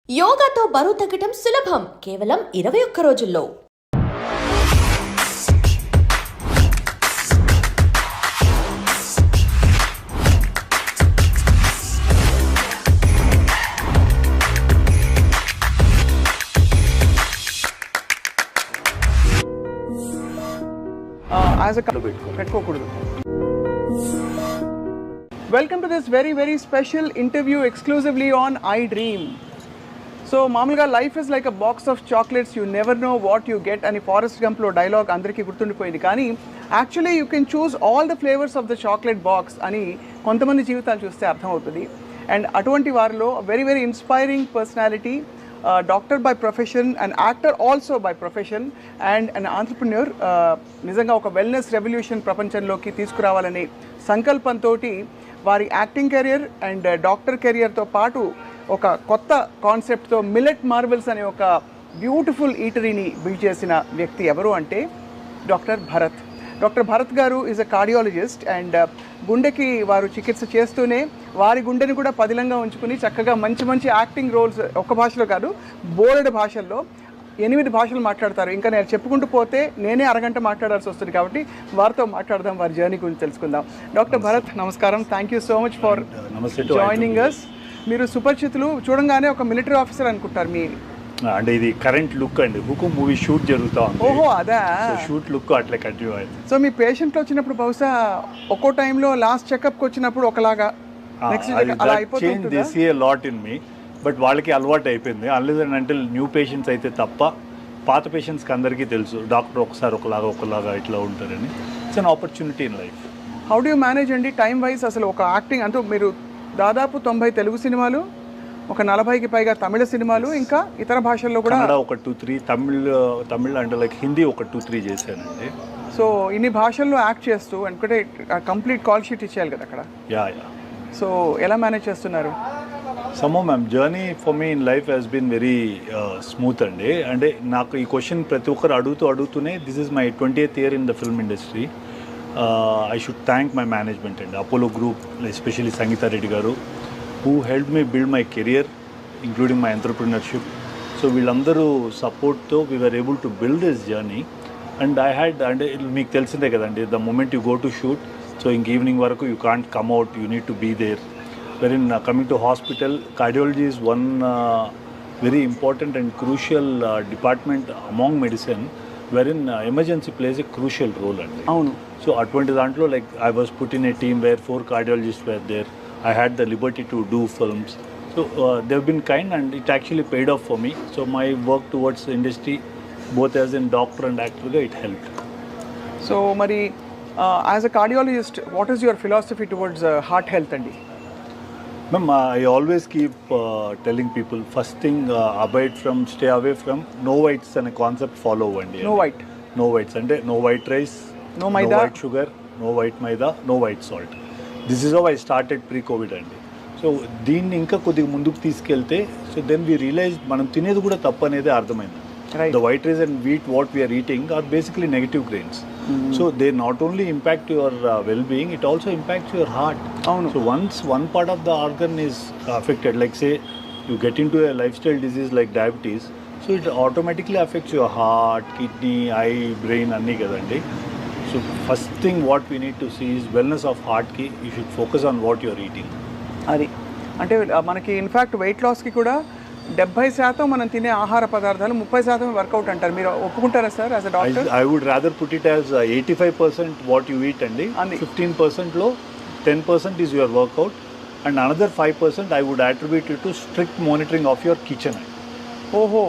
యోగాతో బరువు తగ్గటం సులభం కేవలం 21 రోజుల్లో. as a పెట్టుకోకూడదు. Welcome to this very very special interview exclusively on iDream. So మామూలుగా life is like a box of chocolates, you never know what you get అని Forrest గంప్లో డైలాగ్ అందరికీ గుర్తుండిపోయింది. కానీ actually you can choose all the flavours of the chocolate box అని కొంతమంది జీవితాలు చూస్తే అర్థమవుతుంది. అండ్ అటువంటి వారిలో very very inspiring personality, doctor by profession and actor also by profession and an entrepreneur. నిజంగా ఒక వెల్నెస్ రెవల్యూషన్ ప్రపంచంలోకి తీసుకురావాలనే సంకల్పంతో వారి యాక్టింగ్ కెరియర్ అండ్ డాక్టర్ కెరియర్తో పాటు ఒక కొత్త కాన్సెప్ట్తో మిల్లెట్ మార్వెల్స్ అనే ఒక బ్యూటిఫుల్ ఈటరీని బిల్డ్ చేసిన వ్యక్తి ఎవరు అంటే డాక్టర్ భరత్. డాక్టర్ భరత్ గారు ఈజ్ అ కార్డియాలజిస్ట్ అండ్ గుండెకి వారు చికిత్స చేస్తూనే వారి గుండెని కూడా పదిలంగా ఉంచుకుని చక్కగా మంచి మంచి యాక్టింగ్ రోల్స్ ఒక్క భాషలో కాదు బోలెడు భాషల్లో 8 భాషలు మాట్లాడతారు. ఇంకా నేను చెప్పుకుంటూ పోతే నేనే అరగంట మాట్లాడాల్సి వస్తుంది. కాబట్టి వారితో మాట్లాడదాం, వారి జర్నీ గురించి తెలుసుకుందాం. డాక్టర్ భరత్ నమస్కారం, thank you so much for joining us. మీరు సుపరిచితులు, చూడంగానే ఒక మిలిటరీ ఆఫీసర్ అనుకుంటారు. మీ అంటే ఇది కరెంట్ లుక్ అండి, హుకుం మూవీ షూట్ జరుగుతా ఉంది. ఓహో అదా షూట్ లుక్ అట్లా కంటిన్యూ అయింది. సో మీ పేషెంట్లు వచ్చినప్పుడు బహుశా ఒక్కో టైంలో లాస్ట్ చెకప్కి వచ్చినప్పుడు ఒకలాగా నెక్స్ట్ అలా అయిపోతుంది. లాట్ ఇన్ మీ, బట్ వాళ్ళకి అలవాటు అయిపోయింది. Unless and until new patients అయితే తప్ప పాత పేషెంట్స్కి అందరికీ తెలుసు డాక్టర్ ఒకసారి ఒకలాగా ఇట్లా ఉంటారని. It's an opportunity in life. How do you manage అండి టైం వైజ్? అసలు ఒక యాక్టింగ్ అంటూ మీరు దాదాపు 90 తెలుగు సినిమాలు, ఒక 40కి పైగా తమిళ సినిమాలు, ఇంకా ఇతర భాషల్లో కూడా ఒక 2-3 తమిళ్ అంటే లైక్ హిందీ ఒక 2-3 చేశానండి. సో ఇన్ని భాషల్లో యాక్ట్ చేస్తూ అనుకుంటే కంప్లీట్ కాల్ షీట్ ఇచ్చేయాలి కదా అక్కడ. యా. సో ఎలా మేనేజ్ చేస్తున్నారు? సమ్మో ma'am, journey for me in life has been very smooth అండి. అంటే నాకు ఈ క్వశ్చన్ ప్రతి ఒక్కరు అడుగుతూనే this is my 20th year in the film industry. I should thank my management and Apollo Group, especially Sangeeta Reddy garu, who helped me build my career, including my entrepreneurship. So వీళ్ళందరూ సపోర్ట్తో we were able to build this journey. And I had, and మీకు తెలిసిందే కదండి, the moment you go to shoot, so ఇంక evening వరకు you can't come out, you need to be there. Wherein coming to hospital, cardiology is one very important and crucial department among medicine, wherein emergency plays a crucial role అండి. అవును. So అటువంటి దాంట్లో like I was put in a team where 4 cardiologists were there. I had the liberty to do films. So they've been kind and it actually paid off for me. So my work towards the industry, both as in doctor and actor, it helped. So మరి as a cardiologist, what is your philosophy towards heart health అండి? Ma'am, I always keep telling people, first thing, stay away from no whites అనే concept follow అవ్వండి. No whites అంటే no white rice, no white sugar, no white maida, no white salt. This is how I started pre-COVID అండి. So దీన్ని ఇంకా కొద్దిగా ముందుకు తీసుకెళ్తే, so then we realise మనం తినేది కూడా తప్పు అనేది అర్థమైంది. The white rice and wheat what we are eating are basically negative grains. So they not only impact your well-being, it also impacts your heart. So once one part of the organ is affected, like say you get into a lifestyle disease like diabetes, so it automatically affects your heart, kidney, eye, brain anni kadandi. So first thing what we need to see is wellness of heart ki you should focus on what you are eating. అది అంటే మనకి in fact wait లాస్కి కూడా 70% మనం తినే ఆహార పదార్థాలు, 30% work out అంటారు. మీరు ఒప్పుకుంటారా sir as a doctor? I would rather put it as 85% what you eat అండి, 15% లో 10% is your workout and another 5% I would attribute it to strict monitoring of your kitchen. ఓహో,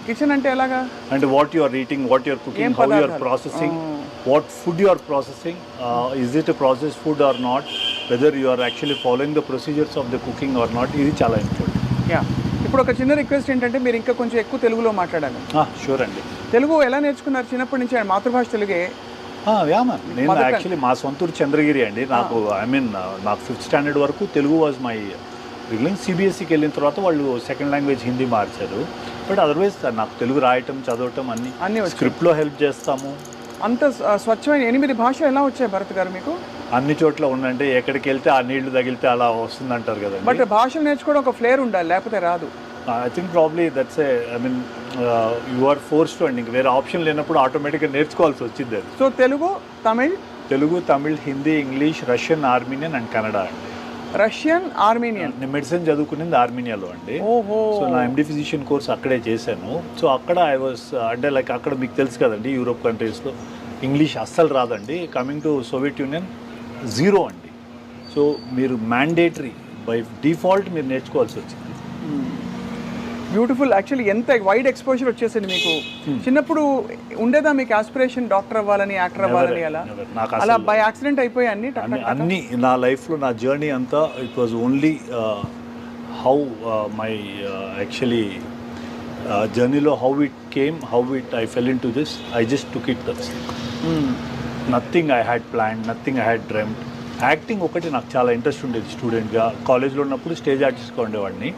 కిచెన్ అంటే ఎలాగా? And what you are eating, what you are cooking, how you are processing, what food you are processing, is it a processed food or not, whether you are actually following the procedures of the cooking or not, ఇది చాలా important. Yeah. ఇప్పుడు ఒక చిన్న request ఏంటంటే మీరు ఇంకా కొంచెం ఎక్కువ తెలుగులో మాట్లాడాలి. షూర్ అండి. తెలుగు ఎలా నేర్చుకున్నారు? చిన్నప్పటి నుంచి మాతృభాష తెలుగే? యా మ్యామ్, నేను యాక్చువల్లీ మా సొంతూరు చంద్రగిరి అండి. నాకు నాకు 5th standard వరకు తెలుగు వాజ్ మై రిలింగ్. సిబిఎస్ఈకి వెళ్ళిన తర్వాత వాళ్ళు సెకండ్ లాంగ్వేజ్ హిందీ మార్చారు. బట్ అదర్వైజ్ నాకు తెలుగు రాయటం, చదవటం అన్ని స్క్రిప్ట్లో హెల్ప్ చేస్తాము. అంత స్వచ్ఛమైన 8 భాషలు ఎలా వచ్చాయి భరత్ గారు మీకు? అన్ని చోట్ల ఉందంటే ఎక్కడికి వెళ్తే ఆ నీళ్లు తగిలితే అలా వస్తుంది అంటారు కదా. బట్ భాషలు నేర్చుకోవడం ఒక ఫ్లేర్ ఉండాలి, లేకపోతే రాదు. I think probably that's I mean you are forced to అండి, ఇంక వేరే ఆప్షన్ లేనప్పుడు ఆటోమేటిక్గా నేర్చుకోవాల్సి వచ్చింది అది. So Telugu, Tamil, Hindi, English, Russian, Armenian and Kannada అండి. Russian, Armenian. నేను మెడిసిన్ చదువుకునేది ఆర్మీనియాలో అండి. ఓహో. సో నా ఎండి ఫిజిషియన్ కోర్స్ అక్కడే చేశాను. సో అక్కడ ఐ వాస్ అంటే లైక్ అక్కడ మీకు తెలుసు కదండి, యూరోప్ కంట్రీస్లో ఇంగ్లీష్ అస్సలు రాదండి. Coming to Soviet union zero అండి. సో మీరు మ్యాండేటరీ బై డిఫాల్ట్ మీరు నేర్చుకోవాల్సి వచ్చింది. బ్యూటిఫుల్. యాక్చువల్లీ ఎంత వైడ్ ఎక్స్పోజర్ వచ్చేసింది మీకు. చిన్నప్పుడు ఉండేదా మీకు ఆస్పిరేషన్ డాక్టర్ అవ్వాలని, యాక్టర్ అవ్వాలని? అలా బై యాక్సిడెంట్ అయిపోయి అన్ని నా లైఫ్లో నా జర్నీ అంతా it was only how my actually జర్నీలో how it came, how it I fell into this, I just took it. Nothing I had plan, nothing I had dreamed. Acting ఒకటి నాకు చాలా ఇంట్రెస్ట్ ఉండేది. స్టూడెంట్గా కాలేజ్లో ఉన్నప్పుడు stage ఆర్టిస్ట్గా ఉండేవాడిని.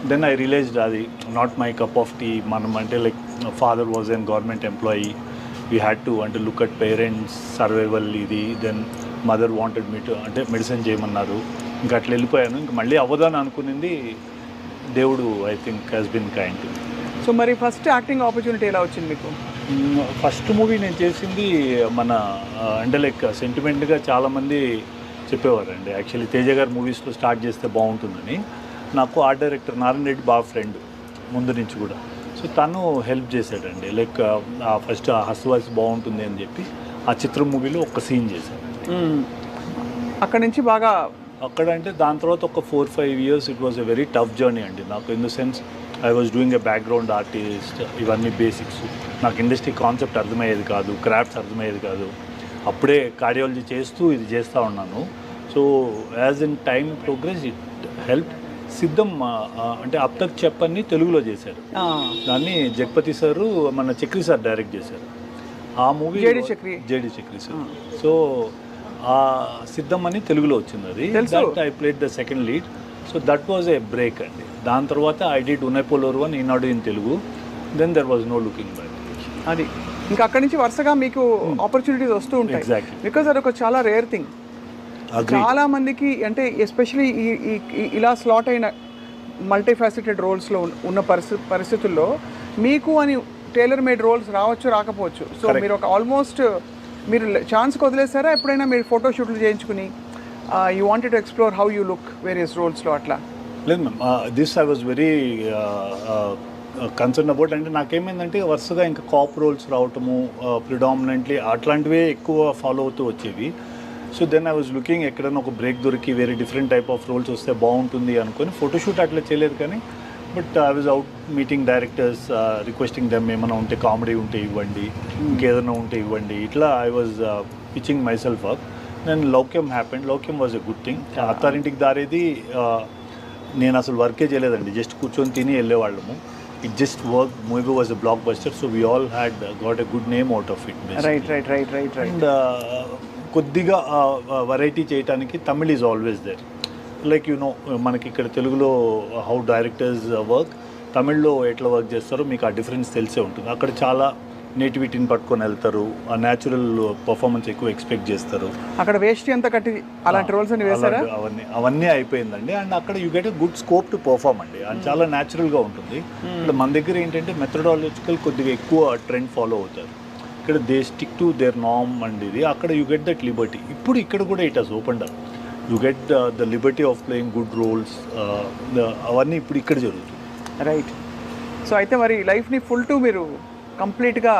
దెన్ ఐ రియలైజ్డ్ అది not my cup of tea. మనం అంటే like father was an government employee, we had to అంటే లుక్ అట్ పేరెంట్స్ సర్వైవల్ ఇది. Then mother wanted me to అంటే మెడిసిన్ చేయమన్నారు. ఇంకా అట్లా వెళ్ళిపోయాను. ఇంక మళ్ళీ అవ్వదని అనుకునింది, దేవుడు I think has been kind to. So మరి ఫస్ట్ యాక్టింగ్ ఆపర్చునిటీ ఎలా వచ్చింది మీకు? ఫస్ట్ మూవీ నేను చేసింది మన అంటే లైక్ సెంటిమెంట్గా చాలామంది చెప్పేవారండి. యాక్చువల్లీ తేజ గారు మూవీస్లో స్టార్ట్ చేస్తే బాగుంటుందని. నాకు ఆర్ట్ డైరెక్టర్ నారాయణ రెడ్డి బాగా ఫ్రెండ్ ముందు నుంచి కూడా. సో తను హెల్ప్ చేశాడండి. లైక్ ఫస్ట్ హస్వాల్సి బాగుంటుంది అని చెప్పి ఆ చిత్రం మూవీలో ఒక సీన్ చేశాను. అక్కడ నుంచి బాగా అక్కడ అంటే దాని తర్వాత ఒక 4-5 years it was a very tough journey అండి నాకు. In the sense I was doing a background artist, ఇవన్నీ బేసిక్స్. నాకు ఇండస్ట్రీ కాన్సెప్ట్ అర్థమయ్యేది కాదు, క్రాఫ్ట్స్ అర్థమయ్యేది కాదు. అప్పుడే కార్డియాలజీ చేస్తూ ఇది చేస్తూ ఉన్నాను. So as in time progress it help. సిద్ధం అంటే అప్ తక్ చెప్పని తెలుగులో చేశారు. దాన్ని జగపతి సారు మన చక్రి సార్ డైరెక్ట్ చేశారు. ఆ movie JD Chakri sir. So ఆ సిద్ధం అని తెలుగులో వచ్చింది అది. That I played the second lead. So that was a break అండి. దాని తర్వాత ఐ డిడ్ ఉనైపోలోరు అని Eenadu in Telugu. Then there was no looking back. అది ఇంకా అక్కడి నుంచి వరుసగా మీకు ఆపర్చునిటీస్ వస్తూ ఉంటాయి. ఎగ్జాక్ట్లీ. బికాజ్ అది ఒక చాలా రేర్ థింగ్. చాలా మందికి అంటే ఎస్పెషలీ ఇలా స్లాట్ అయిన మల్టీఫాసెటెడ్ రోల్స్లో ఉన్న పరిస్థితుల్లో మీకు అని టైలర్ మేడ్ రోల్స్ రావచ్చు, రాకపోవచ్చు. సో మీరు ఒక ఆల్మోస్ట్ మీరు ఛాన్స్ వదిలేసారా ఎప్పుడైనా? మీరు ఫోటోషూట్లు చేయించుకుని you wanted to explore how you look various రోల్స్లో అట్లా? లేదు ma'am, this I was very concern about. అంటే నాకేమైందంటే వరుసగా ఇంకా కాప్ రోల్స్ రావటము ప్రిడామినెంట్లీ అట్లాంటివే ఎక్కువ ఫాలో అవుతూ వచ్చేవి. So then I was looking ఎక్కడైనా ఒక బ్రేక్ దొరికి వేరే డిఫరెంట్ టైప్ ఆఫ్ రోల్స్ వస్తే బాగుంటుంది అనుకొని ఫోటోషూట్ అట్లా చేయలేదు. కానీ but I was out meeting directors, requesting them ఏమైనా ఉంటే కామెడీ ఉంటే ఇవ్వండి, ఇంకేదైనా ఉంటే ఇవ్వండి. ఇట్లా I was pitching myself up. Then Loukyam happened. Loukyam was a good thing. Attarintiki Daredi నేను అసలు వర్కే చేయలేదండి, జస్ట్ కూర్చొని తిని వెళ్ళేవాళ్ళము. It just work. Movie was a blockbuster. So we all had got a good name out of it. And కొద్దిగా variety చేయడానికి Tamil is always there. Like you know మనకి ఇక్కడ తెలుగులో హౌ డైరెక్టర్స్ వర్క్, తమిళ్లో ఎట్లా వర్క్ చేస్తారో మీకు ఆ డిఫరెన్స్ తెలిసే ఉంటుంది. అక్కడ చాలా నేటివిటీని పట్టుకొని వెళ్తారు, ఆ న్యాచురల్ పర్ఫార్మెన్స్ ఎక్కువ ఎక్స్పెక్ట్ చేస్తారు. అక్కడ వేస్ట్ అంతా కట్టి అలాంటి రోల్స్ అని వేస్తారా? అవన్నీ అయిపోయిందండి. అండ్ అక్కడ you get a good scope to perform అండి. అండ్ చాలా న్యాచురల్గా ఉంటుంది. ఇక్కడ మన దగ్గర ఏంటంటే మెథడాలజికల్ కొద్దిగా ఎక్కువ ట్రెండ్ ఫాలో అవుతారు. ఇక్కడ they stick to their norm and ఇది. అక్కడ యూ గెట్ దట్ లిబర్టీ. ఇప్పుడు ఇక్కడ కూడా it has opened up. You get the liberty of playing good roles. అవన్నీ ఇప్పుడు ఇక్కడ జరుగుతుంది. రైట్. సో అయితే మరి లైఫ్ని ఫుల్ టు మీరు కంప్లీట్గా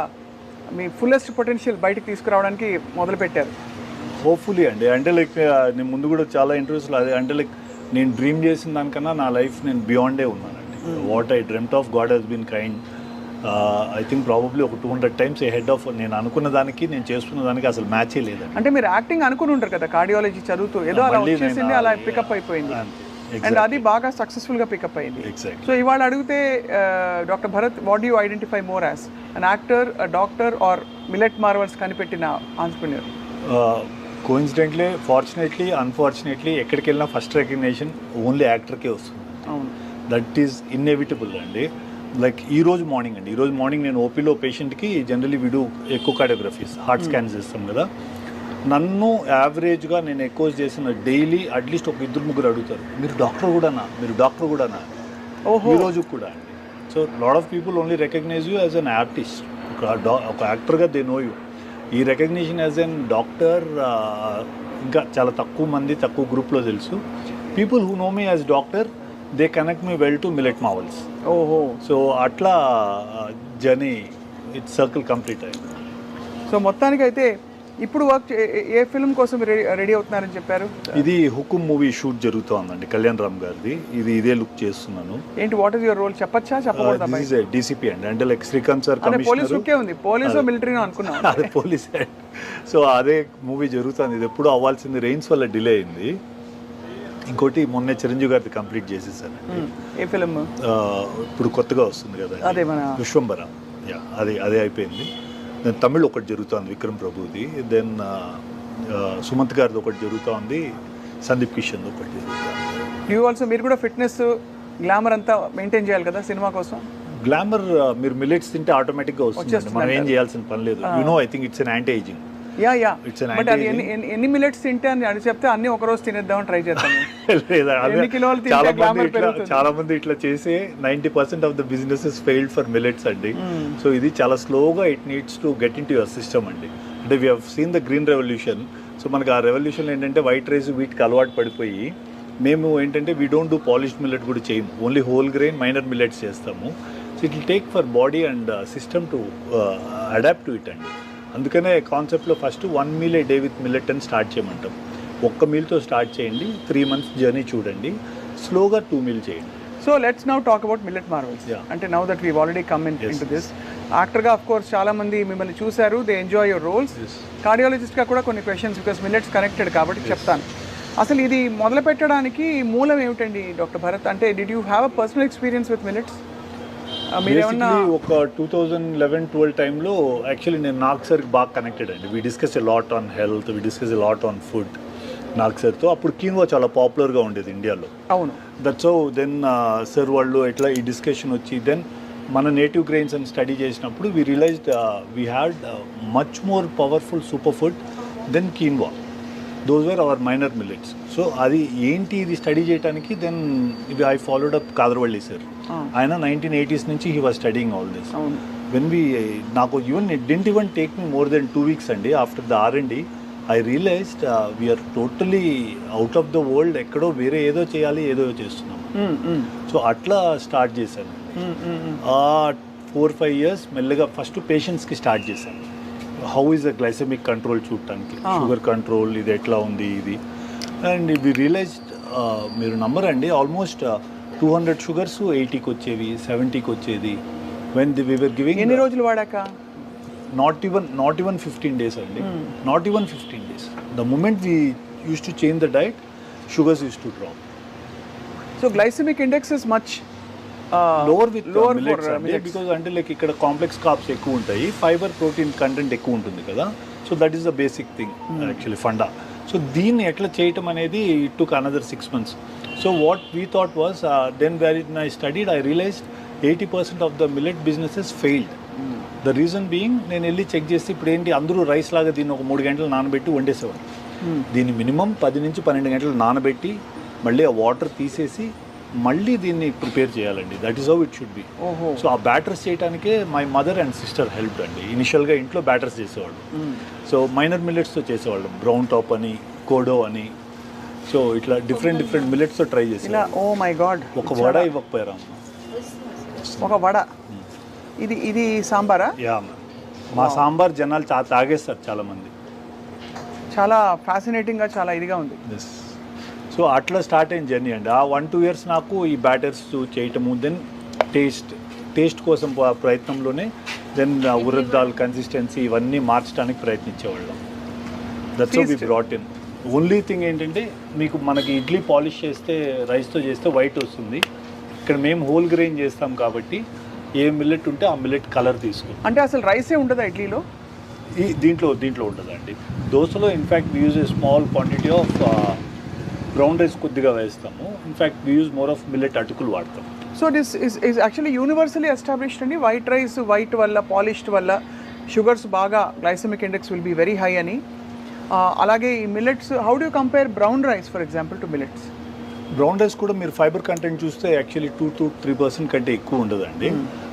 మీ ఫుల్లెస్ట్ పొటెన్షియల్ బయటకు తీసుకురావడానికి మొదలుపెట్టారు. హోప్ఫుల్లీ అండి. అంటే లైక్ నేను ముందు కూడా చాలా ఇంటర్వ్యూస్లో అదే అంటే లైక్ నేను డ్రీమ్ చేసిన దానికన్నా నా లైఫ్ నేను బియాండే ఉన్నానండి. What I dreamt of, God has been kind. I think probably ఒక 200 times హెడ్ ఆఫ్ నేను అనుకున్న దానికి నేను చేస్తున్న దానికి అసలు మ్యాచే లేదండి. అంటే మీరు యాక్టింగ్ అనుకుని ఉంటారు కదా, కార్డియాలజీ చదువుతూ ఏదో అలా వచ్చేసింది, అలా పికప్ అయిపోయింది. అండ్ అది బాగా సక్సెస్ఫుల్గా పికప్ అయింది. Exactly. సో ఇవాళ అడిగితే doctor Bharat, what do you identify more as an actor, doctor or Millet Marvels కనిపెట్టిన ఆంట్రప్రెన్యూర్? కోఇన్సిడెంట్లీ, ఫార్చునేట్లీ, అన్ఫార్చునేట్లీ ఎక్కడికి వెళ్ళినా ఫస్ట్ రికగ్నిషన్ ఓన్లీ యాక్టర్కే వస్తుంది. అవును, దట్ ఈస్ ఇన్ఎవిటబుల్ అండి. లైక్ ఈరోజు మార్నింగ్ నేను ఓపీలో పేషెంట్కి జనరలీ వీడు ఎక్కువ కార్డియోగ్రఫీస్, హార్ట్ స్కాన్స్ చేస్తాం కదా. నన్ను యావరేజ్గా నేను ఎక్కువ చేసిన డైలీ అట్లీస్ట్ ఒక 2-3 అడుగుతారు, మీరు డాక్టర్ కూడానా? ఓహో. ఈ రోజు కూడా అండి. So lot of people only recognise you as an artist, ఒక యాక్టర్గా దే నో యూ. ఈ రికగ్నిషన్ యాజ్ అన్ డాక్టర్ ఇంకా చాలా తక్కువ మంది, తక్కువ గ్రూప్లో తెలుసు. People who know me as doctor they connect me well to Millet Marvels. ఓహో. సో అట్లా జర్నీ ఇట్ సర్కిల్ కంప్లీట్ అయింది. సో మొత్తానికి అయితే ఇప్పుడు వర్క్ ఏ ఫిల్మ్ కోసం రెడీ అవుతున్నారని చెప్పారు? ఇది హుకుం మూవీ షూట్ జరుగుతోందండి, కళ్యాణ్ రామ్ గారిది. ఇదే లుక్ చేస్తున్నాను. ఏంటి, వాట్ ఇస్ యువర్ రోల్ చెప్పచ్చా, చెప్పకూడదా? దిస్ ఇస్ డీసీపీ అండి, అంటే like Srikanth sir police commissioner. లుక్కే ఉంది, పోలీసో మిలిటరీనో అనుకున్నాను. అదే పోలీస్. సో అదే మూవీ జరుగుతుంది. ఇది ఎప్పుడు అవ్వాల్సింది రెయిన్స్ వల్ల డిలే అయింది. ఇంకోటి మొన్నే చిరంజీవి గారిది కంప్లీట్ చేసేసాను. A film? ఇప్పుడు కొత్తగా వస్తుంది కదా, అదే మన విశ్వంబర. యా, అదే అయిపోయింది. దెన్ తమిళ్ ఒకటి జరుగుతుంది, విక్రమ్ ప్రభుది. దెన్ సుమంత్ గారిది ఒకటి జరుగుతుంది, సందీప్ కిషన్ ఒకటి జరుగుతుంది. యూ ఆల్సో, మీరు కూడా ఫిట్నెస్ గ్లామర్ అంతా మెయింటైన్ చేయాలి కదా సినిమా కోసం. గ్లామర్ మీరు మిల్లెట్స్ తింటే ఆటోమేటిక్గా వస్తుంది, మనం ఏం చేయాల్సిన పని లేదు. You know, I think it's an anti ageing. Yeah It's an but అది ఎన్ని మిల్లెట్స్ తింటే అని చెప్తే అన్ని ఒక రోజు తినేద్దామని ట్రై చేస్తాను. లేదా ఎన్ని కిలోలు తింటే గ్లామర్ పెరుగుతుంది? చాలా మంది ఇట్లా చేసే 90% of the businesses failed for millets అండి. సో ఇది చాలా స్లోగా it needs to get in to your system అండి. అంటే we have seen the green revolution. So మనకి ఆ రెవల్యూషన్ ఏంటంటే వైట్ రైస్ వీటికి అలవాటు పడిపోయి మేము ఏంటంటే we don't do polished millet కూడా చేయము, only whole grain minor millets చేస్తాము. So it will take for body and system to adapt to it అండి. అందుకనే కాన్సెప్ట్లో first 1 meal a day with millet అని స్టార్ట్ చేయమంటాం. ఒక్క మీల్తో స్టార్ట్ చేయండి, 3 months జర్నీ చూడండి, స్లోగా 2 meal చేయండి. So let's now talk about millet marvels. అంటే now that we already come into this, యాక్టర్గా ఆఫ్ కోర్స్ చాలా మంది మిమ్మల్ని చూశారు, దే ఎంజాయ్ యువర్ రోల్స్. కార్డియాలజిస్ట్గా కూడా కొన్ని క్వశ్చన్స్, బికాస్ మిల్లెట్స్ కనెక్టెడ్ కాబట్టి చెప్తాను. అసలు ఇది మొదలు పెట్టడానికి మూలం ఏమిటండి డాక్టర్ భరత్? అంటే did you have a personal experience with millets? మీరేమన్నా ఒక 2011-12 టైంలో యాక్చువల్లీ నేను నాగ్ సార్కి బాగా కనెక్టెడ్ అండి. We discuss a lot on health, we discuss a lot on food Nag సార్తో. అప్పుడు కీన్వా చాలా పాపులర్గా ఉండేది ఇండియాలో. అవును. దట్స్ హౌ దెన్ సార్ వాళ్ళు ఎట్లా ఈ డిస్కషన్ వచ్చి దెన్ మన నేటివ్ గ్రెయిన్స్ అని స్టడీ చేసినప్పుడు we realized we had much more powerful super food than quinoa. Those were our minor millets. So అది ఏంటి ఇది స్టడీ చేయడానికి దెన్ ఇది I followed up Khadar Valli sir. ఆయన 1980s నుంచి he was studying all this. When నాకు even it didn't even take me more than 2 weeks అండి. After the R&D I realized we are totally out of the world, ఎక్కడో వేరే ఏదో చేయాలి, ఏదో చేస్తున్నాం. సో అట్లా స్టార్ట్ చేశాను. 4-5 years మెల్లగా ఫస్ట్ పేషెంట్స్కి స్టార్ట్ చేశాను. How is the glycemic control చూడటానికి, షుగర్ కంట్రోల్ ఇది ఎట్లా ఉంది ఇది. అండ్ వి రియలైజ్డ్, మీరు నమ్మరండి, ఆల్మోస్ట్ 200 sugars 80కి వచ్చేవి, 70కి వచ్చేది. When we were giving. ఎన్ని రోజులు వాడాక? నాట్ ఈవెన్ 15 days అండి. Not even 15 days. The moment we used to change the diet, sugars used to drop. So glycemic index is much lower with millets అండి, because అంటే like ఇక్కడ complex carbs ఎక్కువ ఉంటాయి, fibre protein content ఎక్కువ ఉంటుంది కదా. So that is the basic thing actually funda. So దీన్ని ఎట్లా చేయటం అనేది it took another 6 months. So what we thought was then when I studied I realised 80% of the millet businesses failed. The reason being, నేను వెళ్ళి check చేస్తే ఇప్పుడు ఏంటి అందరూ రైస్ లాగా దీన్ని ఒక 3 గంటలు నానబెట్టి వండేసేవారు. దీన్ని మినిమం 10 నుంచి 12 గంటలు నానబెట్టి మళ్ళీ ఆ వాటర్ తీసేసి మళ్ళీ దీన్ని ప్రిపేర్ చేయాలండి. That is how it should be. So ఆ బ్యాటర్స్ చేయడానికే my mother and sister help అండి. ఇనిషియల్గా ఇంట్లో బ్యాటర్స్ చేసేవాళ్ళు. సో మైనర్ మిల్లెట్స్తో చేసేవాళ్ళం, బ్రౌన్ టాప్ అని, కోడో అని. సో ఇట్లా డిఫరెంట్ మిల్లెట్స్తో ట్రై చేసి. ఓ మై గాడ్, ఒక వడ ఇవ్వకపోయారా? ఒక వడ. ఇది సాంబారా? యా, మా సాంబార్ జనాలు తాగేస్తారు చాలామంది. చాలా ఫ్యాసినేటింగ్గా, చాలా ఇదిగా ఉంది. సో అట్లా స్టార్ట్ అయిన జర్నీ అండి. ఆ 1-2 years నాకు ఈ బ్యాటర్స్ చేయటము, దెన్ టేస్ట్ కోసం ప్రయత్నంలోనే దెన్ ఉరద్ దాల్ కన్సిస్టెన్సీ ఇవన్నీ మార్చడానికి ప్రయత్నించేవాళ్ళం. That's how we brought in. Only thing ఏంటంటే మనకి ఇడ్లీ పాలిష్ చేస్తే రైస్తో చేస్తే వైట్ వస్తుంది. ఇక్కడ మేము హోల్ గ్రెయిన్ చేస్తాం కాబట్టి ఏ మిల్లెట్ ఉంటే ఆ మిల్లెట్ కలర్ తీసుకుంటాం. అంటే అసలు రైసే ఉంటుందా ఇడ్లీలో? దీంట్లో ఉంటుందండి. దోశలో in fact we use a small quantity of brown rice కొద్దిగా వేస్తాము. In fact we use more of millet అటుకులు వాడతాం. So this is actually universally established అండి. వైట్ రైస్ వైట్ వల్ల, పాలిష్డ్ వల్ల షుగర్స్ బాగా, glycemic index will be very high అని. అలాగే ఈ millets, how do compare brown rice for example to millets? Brown rice కూడా మీరు ఫైబర్ కంటెంట్ చూస్తే యాక్చువల్లీ 2 to 3% కంటే ఎక్కువ ఉండదండి.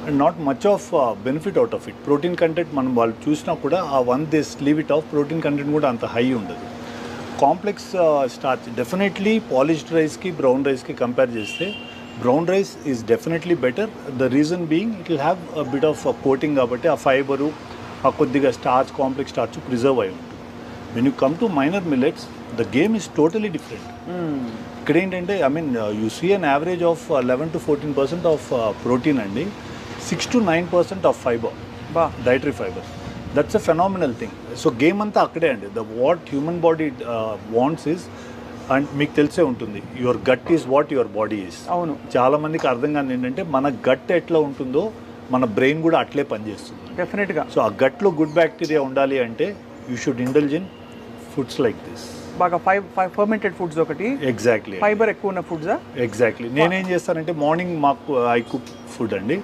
And not much of benefit out of it. Protein content మనం వాళ్ళు చూసినా కూడా ఆ one this leave it of protein content కూడా అంత హై ఉండదు. కాంప్లెక్స్ స్టార్చ్ డెఫినెట్లీ పాలిష్డ్ రైస్కి బ్రౌన్ రైస్కి కంపేర్ చేస్తే brown rice is definitely better. The reason being it will have bit of coating కాబట్టి ఆ ఫైబరు ఆ కొద్దిగా స్టార్చ్ కాంప్లెక్స్ స్టార్చ్ ప్రిజర్వ్ అయి ఉంటుంది. When you come to minor millets the game is totally different. ఇక్కడ ఏంటంటే I mean you see an average of 11 to 14% of protein అండి, 6 to 9% of fibre, dietary fibre. That's a phenomenal thing. So game అంతా అక్కడే అండి. The what human body wants is, and మీకు తెలిసే ఉంటుంది, your gut is what your body is. అవును, చాలా మందికి అర్థం కాని ఏంటంటే మన గట్ ఎట్లా ఉంటుందో మన బ్రెయిన్ కూడా అట్లే పనిచేస్తుంది డెఫినెట్గా. సో ఆ గట్లో గుడ్ బ్యాక్టీరియా ఉండాలి అంటే you should indulge in foods like this. బాగా ఫర్మెంటెడ్ ఫుడ్స్ ఒకటి, ఎగ్జాక్ట్లీ ఫైబర్ ఎక్కువ ఉన్న ఫుడ్సా? ఎగ్జాక్ట్లీ. నేనేం చేస్తానంటే మార్నింగ్ మాకు ఐ కుక్ ఫుడ్ అండి,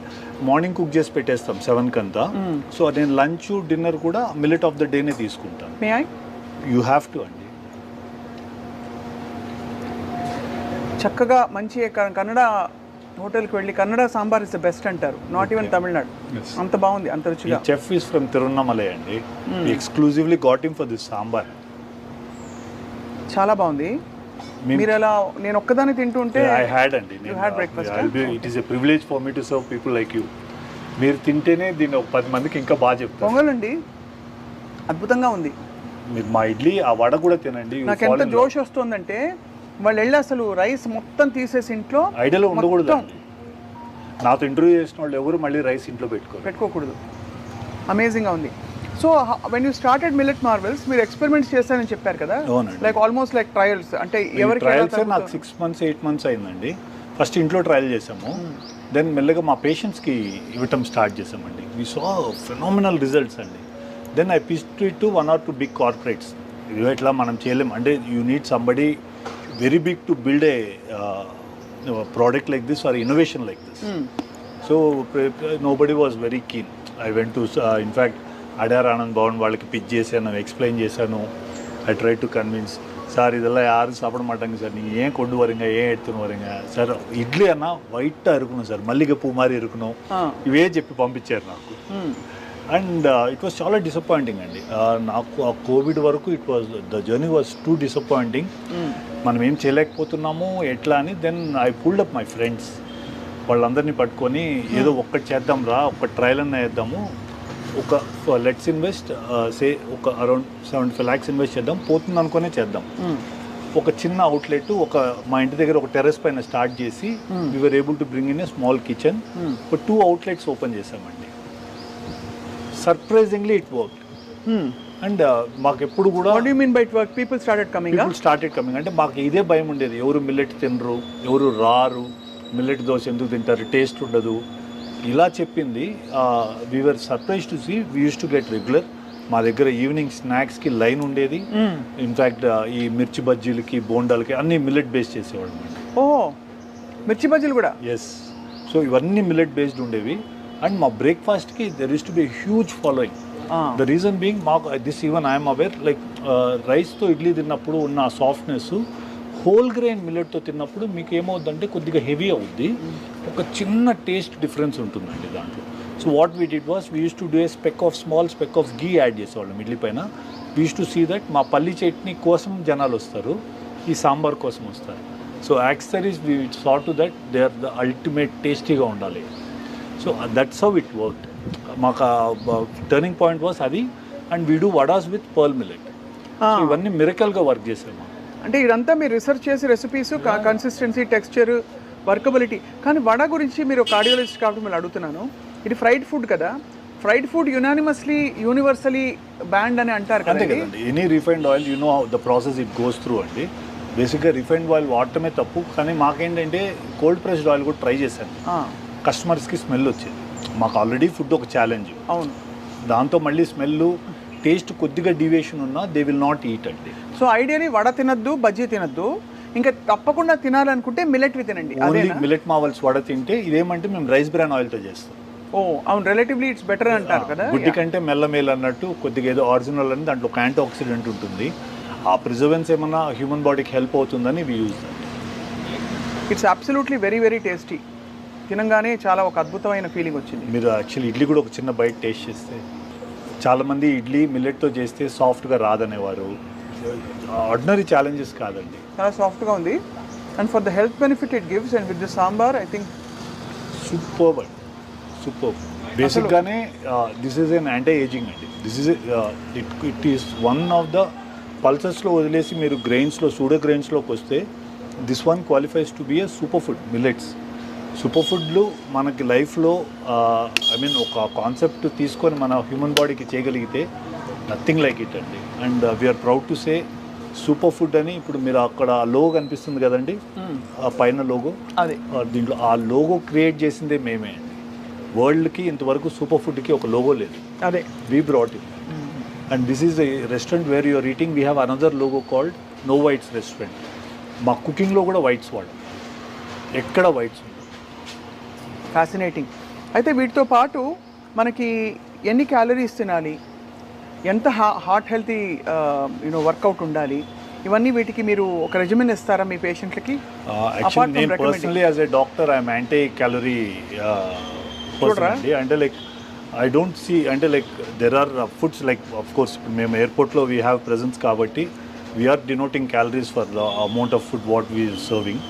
మార్నింగ్ కుక్ చేసి పెట్టేస్తాం 7 కంతా. సో నేను లంచ్ డిన్నర్ కూడా మిల్లెట్ ఆఫ్ ద డేనే తీసుకుంటాను. May I? You have to అండి. చక్కగా మంచి కన్నడ హోటల్కి వెళ్ళి Kannada sambar is the best అంటారు, నాట్ ఈవెన్ తమిళనాడు. అంత బాగుంది, అంత రుచిగా. చెఫ్ ఈస్ ఫ్రమ్ తిరువన్నమలై అండి, exclusively got him for this sambar. చాలా బాగుంది. మీరు ఎలా, నేను ఒక్కదాన్ని తింటుంటే ఐ హ్యాడ్ అండి, it is a privilege for me to serve people like you. మీరు తింటేనే దీన్ని ఒక 10 మందికి ఇంకా బాగా చెప్తారు. పొంగలండి అద్భుతంగా ఉంది. మీరు మా ఇడ్లీ ఆ వడ కూడా తినండి. నాకు ఎంత జోష్ వస్తుందంటే వాళ్ళు వెళ్ళి అసలు రైస్ మొత్తం తీసేసి ఇంట్లో ఐడియాలో ఉండకూడదు. నాతో ఇంటర్వ్యూ చేసిన వాళ్ళు ఎవరు మళ్ళీ రైస్ ఇంట్లో పెట్టుకోకూడదు. అమేజింగ్గా ఉంది. So when you started millet Marvel's, మీరు ఎక్స్పెరిమెంట్స్ చేస్తారని చెప్పారు కదా, లైక్ ఆల్మోస్ట్ లైక్ ట్రయల్స్ అంటే ఎవరికి ట్రయల్స్ నాకు 6 months 8 months అయిందండి. ఫస్ట్ ఇంట్లో ట్రయల్ చేసాము, దెన్ మెల్లగా మా పేషెంట్స్కి ఇవ్వటం స్టార్ట్ చేసామండి. వీ సా ఫెనామినల్ రిజల్ట్స్ అండి. Then I pitched it to 1 or 2 big corporates. ఇవి ఎట్లా మనం చేయలేం అంటే you need somebody very big to build a product like this or innovation like this. So nobody was very keen. I went to in fact Adyar Anand Bhavan వాళ్ళకి pitch చేశాను, explain చేశాను. I try to convince, sir இதெல்லாம் யாரும் சாப்பிட மாட்டாங்க sir, நீங்கள் ஏன் கொண்டு வரீங்க, ஏன் எடுத்துன்னு வரீங்க సార్, ఇడ్లీ అన్న వైట్గా இருக்கணும் సార్, మల్లిగ పువ్వు మారి இருக்கணும், ఇవే చెప్పి పంపించారు నాకు. అండ్ ఇట్ వాస్ చాలా డిసప్పాయింటింగ్ అండి నాకు. ఆ కోవిడ్ వరకు it was the journey was too disappointing. మనం ఏం చేయలేకపోతున్నాము ఎట్లా అని. Then I pulled up my friends, వాళ్ళందరినీ పట్టుకొని ఏదో ఒక్కటి చేద్దాం రా, ఒక్క ట్రయల్ అన్న వేద్దాము, ఒక లెట్స్ ఇన్వెస్ట్ సే ఒక అరౌండ్ 75 lakhs ఇన్వెస్ట్ చేద్దాం, పోతుంది అనుకునే చేద్దాం. ఒక చిన్న అవుట్లెట్ ఒక మా ఇంటి దగ్గర ఒక టెర్రస్ పైన స్టార్ట్ చేసి we're able to bring in a small kitchen. ఒక 2 outlets ఓపెన్ చేసామండి. Surprisingly it worked. అండ్ మాకు ఎప్పుడు కూడా పీపుల్ స్టార్టెడ్ కమింగ్ అంటే మాకు ఇదే భయం ఉండేది, ఎవరు మిల్లెట్ తినరు, ఎవరు రారు, మిల్లెట్ దోశ ఎందుకు తింటారు, టేస్ట్ ఉండదు ఇలా చెప్పింది. We're surprise to see we used to get regular. మా దగ్గర ఈవినింగ్ స్నాక్స్కి లైన్ ఉండేది. ఇన్ఫ్యాక్ట్ ఈ మిర్చి బజ్జీలకి బోండాలకి అన్ని మిల్లెట్ బేస్డ్ చేసేవాళ్ళం అండి. మిర్చి బజ్జీలు కూడా? ఎస్. సో ఇవన్నీ మిల్లెట్ బేస్డ్ ఉండేవి. అండ్ మా బ్రేక్ఫాస్ట్కి there used to be huge following. The reason being మాకు this even I'm aware, like రైస్తో ఇడ్లీ తిన్నప్పుడు ఉన్న సాఫ్ట్నెస్ హోల్ గ్రెయిన్ మిల్లెట్తో తిన్నప్పుడు మీకు ఏమవుద్దంటే కొద్దిగా హెవీ అవుద్ది, ఒక చిన్న టేస్ట్ డిఫరెన్స్ ఉంటుందండి దాంట్లో. So what we did was we used to do a small speck of ghee add చేసేవాళ్ళం ఇడ్లీ పైన. We used to see that మా పల్లి చట్నీ కోసం జనాలు వస్తారు, ఈ సాంబార్ కోసం వస్తారు. So accessories we saw to that they are the ultimate టేస్టీగా ఉండాలి. So that's how it worked. మాకు టర్నింగ్ పాయింట్ వాస్ అది. And we do vadas with pearl millet. So ఇవన్నీ మిరకల్గా వర్క్ చేసాము. అంటే ఇదంతా మీరు రీసెర్చ్ చేసి రెసిపీస్, కన్సిస్టెన్సీ, టెక్స్చర్, వర్కబిలిటీ. కానీ వడ గురించి మీరు కార్డియాలజిస్ట్ కాబట్టి మీరు అడుగుతున్నాను, ఇది ఫ్రైడ్ ఫుడ్ కదా, ఫ్రైడ్ ఫుడ్ యూనివర్సలీ బ్యాండ్ అని అంటారు కదా. Any refined oil you know the process it goes through అండి. బేసిక్గా రిఫైన్డ్ ఆయిల్ వాడటమే తప్పు, కానీ మాకేంటంటే కోల్డ్ ప్రెస్డ్ ఆయిల్ కూడా ట్రై చేశాను. కస్టమర్స్కి స్మెల్ వచ్చేది. మాకు ఆల్రెడీ ఫుడ్ ఒక ఛాలెంజ్. అవును, దాంతో మళ్ళీ స్మెల్ టేస్ట్ కొద్దిగా డీవియేషన్ ఉన్నా దే విల్ నాట్ ఈట్ అండి. సో ఐడియాని వడ తినద్దు, బజ్జీ తినద్దు, ఇంకా తప్పకుండా తినాలనుకుంటే మిల్లెట్వి తినండి. ఓన్లీ మిల్లెట్ మావల్స్ వడ తింటే ఇదేమంటే మేము రైస్ బ్రాన్ ఆయిల్తో చేస్తాం. అవును, రిలేటివ్లీ ఇట్స్ బెటర్ అంటారు కదా. గుడ్డి కంటే మెల్లమేలు అన్నట్టు కొద్దిగా ఏదో ఆరిజినల్ అని దాంట్లో ఒక యాంటీ ఆక్సిడెంట్ ఉంటుంది. ఆ ప్రిజర్వెన్స్ ఏమన్నా హ్యూమన్ బాడీకి హెల్ప్ అవుతుందని we use that. It's absolutely very very tasty. తినంగానే చాలా ఒక అద్భుతమైన ఫీలింగ్ వచ్చింది. మీరు యాక్చువల్లీ ఇడ్లీ కూడా ఒక చిన్న బైట్ టేస్ట్ చేస్తే, చాలామంది ఇడ్లీ మిల్లెట్తో చేస్తే సాఫ్ట్గా రాదనేవారు. ఆర్డినరీ ఛాలెంజెస్ కాదండి, చాలా సాఫ్ట్గా ఉంది. And for the health benefit it gives and with the sambar I think super super. బేసిక్గానే this is an anti ageing అండి. This is it is one of the పల్సెస్లో వదిలేసి మీరు గ్రెయిన్స్లో సూడో గ్రెయిన్స్లోకి వస్తే this one qualifies to be a super food. Millets super ఫుడ్లు మనకి లైఫ్లో ఐ మీన్ ఒక కాన్సెప్ట్ తీసుకొని మన హ్యూమన్ బాడీకి చేయగలిగితే నథింగ్ లైక్ ఇట్ అండి. And we're proud to say super food అని. ఇప్పుడు మీరు అక్కడ లోగో కనిపిస్తుంది కదండి, ఆ పైన లోగో, అదే దీంట్లో ఆ లోగో క్రియేట్ చేసిందే మేమే అండి. వరల్డ్కి ఇంతవరకు సూపర్ ఫుడ్కి ఒక లోగో లేదు, అదే we brought it. And this is a restaurant where you're eating. We have another logo called No Whites restaurant. మా కుకింగ్లో కూడా వైట్స్ వాడు, ఎక్కడ వైట్స్. ఫ్యాసినేటింగ్. అయితే వీటితో పాటు మనకి ఎన్ని క్యాలరీస్ తినాలి, ఎంత హార్ట్ హెల్తీ వర్కౌట్ ఉండాలి, ఇవన్నీ వీటికి మీరు ఒక రెజిమెన్ ఇస్తారా మీ పేషెంట్లకి? యాక్చువల్లీ నేను personally as a doctor I'm anti calorie person అండి. అంటే లైక్ ఐ డోంట్ సీ, అంటే like there are foods like of course మేము ఎయిర్పోర్ట్లో వీ హ్యావ్ ప్రెజెన్స్ కాబట్టి we're denoting calories for the amount of food what we serving.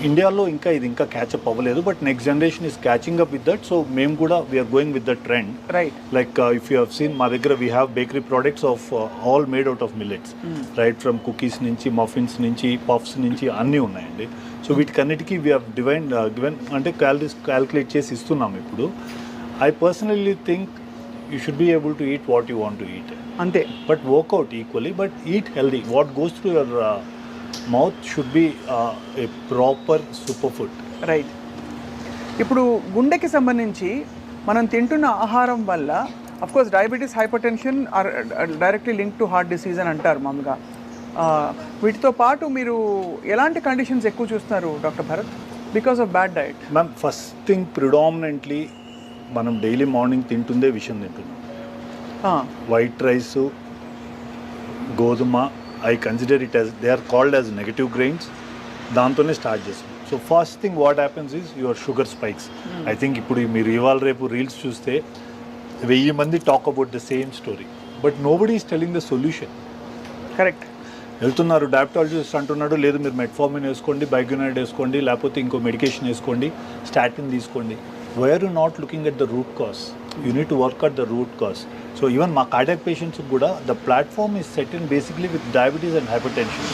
ఇండియాలో ఇంకా ఇది ఇంకా క్యాచప్ అవ్వలేదు, but next generation is catching up with that. So మేము కూడా we're going with the trend. Right. Like if you have seen మా దగ్గర we have bakery products of all made out of millets, right from cookies నుంచి muffins నుంచి puffs నుంచి అన్నీ ఉన్నాయండి. So వీటికన్నిటికీ వీ హ్యావ్ గివెన్ అంటే క్యాలరీస్ క్యాల్కులేట్ చేసి ఇస్తున్నాం ఇప్పుడు. I personally think you should be able to eat what you want to eat, అంతే. But work out equally, but eat healthy. What goes through your mouth should be a proper super food. Right. ఇప్పుడు గుండెకి సంబంధించి మనం తింటున్న ఆహారం వల్ల of course diabetes, hyper tension are directly link to heart disease అని అంటారు మామూలుగా. వీటితో పాటు మీరు ఎలాంటి కండిషన్స్ ఎక్కువ చూస్తున్నారు doctor Bharat because of bad diet? Ma'am, first thing predominantly మనం డైలీ మార్నింగ్ తింటుందే విషయం తింటున్నాం. వైట్ రైసు, గోధుమ, I consider it as they are called as negative grains. దాంతోనే స్టార్ట్ చేస్తాం. So first thing what happens is your sugar spikes. I think ఇప్పుడు మీరు ఇవాళ రేపు రీల్స్ చూస్తే 1000 మంది talk about the same story, but nobody is telling the solution. Correct. వెళ్తున్నారు diabetologist అంటున్నాడు, లేదు మీరు మెట్ఫార్మిన్ వేసుకోండి, బైగ్యునైడ్ వేసుకోండి, లేకపోతే ఇంకో మెడికేషన్ వేసుకోండి, స్టాటిన్ తీసుకోండి. Why are you not looking at the root cause? You need to work at the root cause. So even మా కార్డియాక్ పేషెంట్స్ కూడా the platform is set in basically with diabetes and hypertension.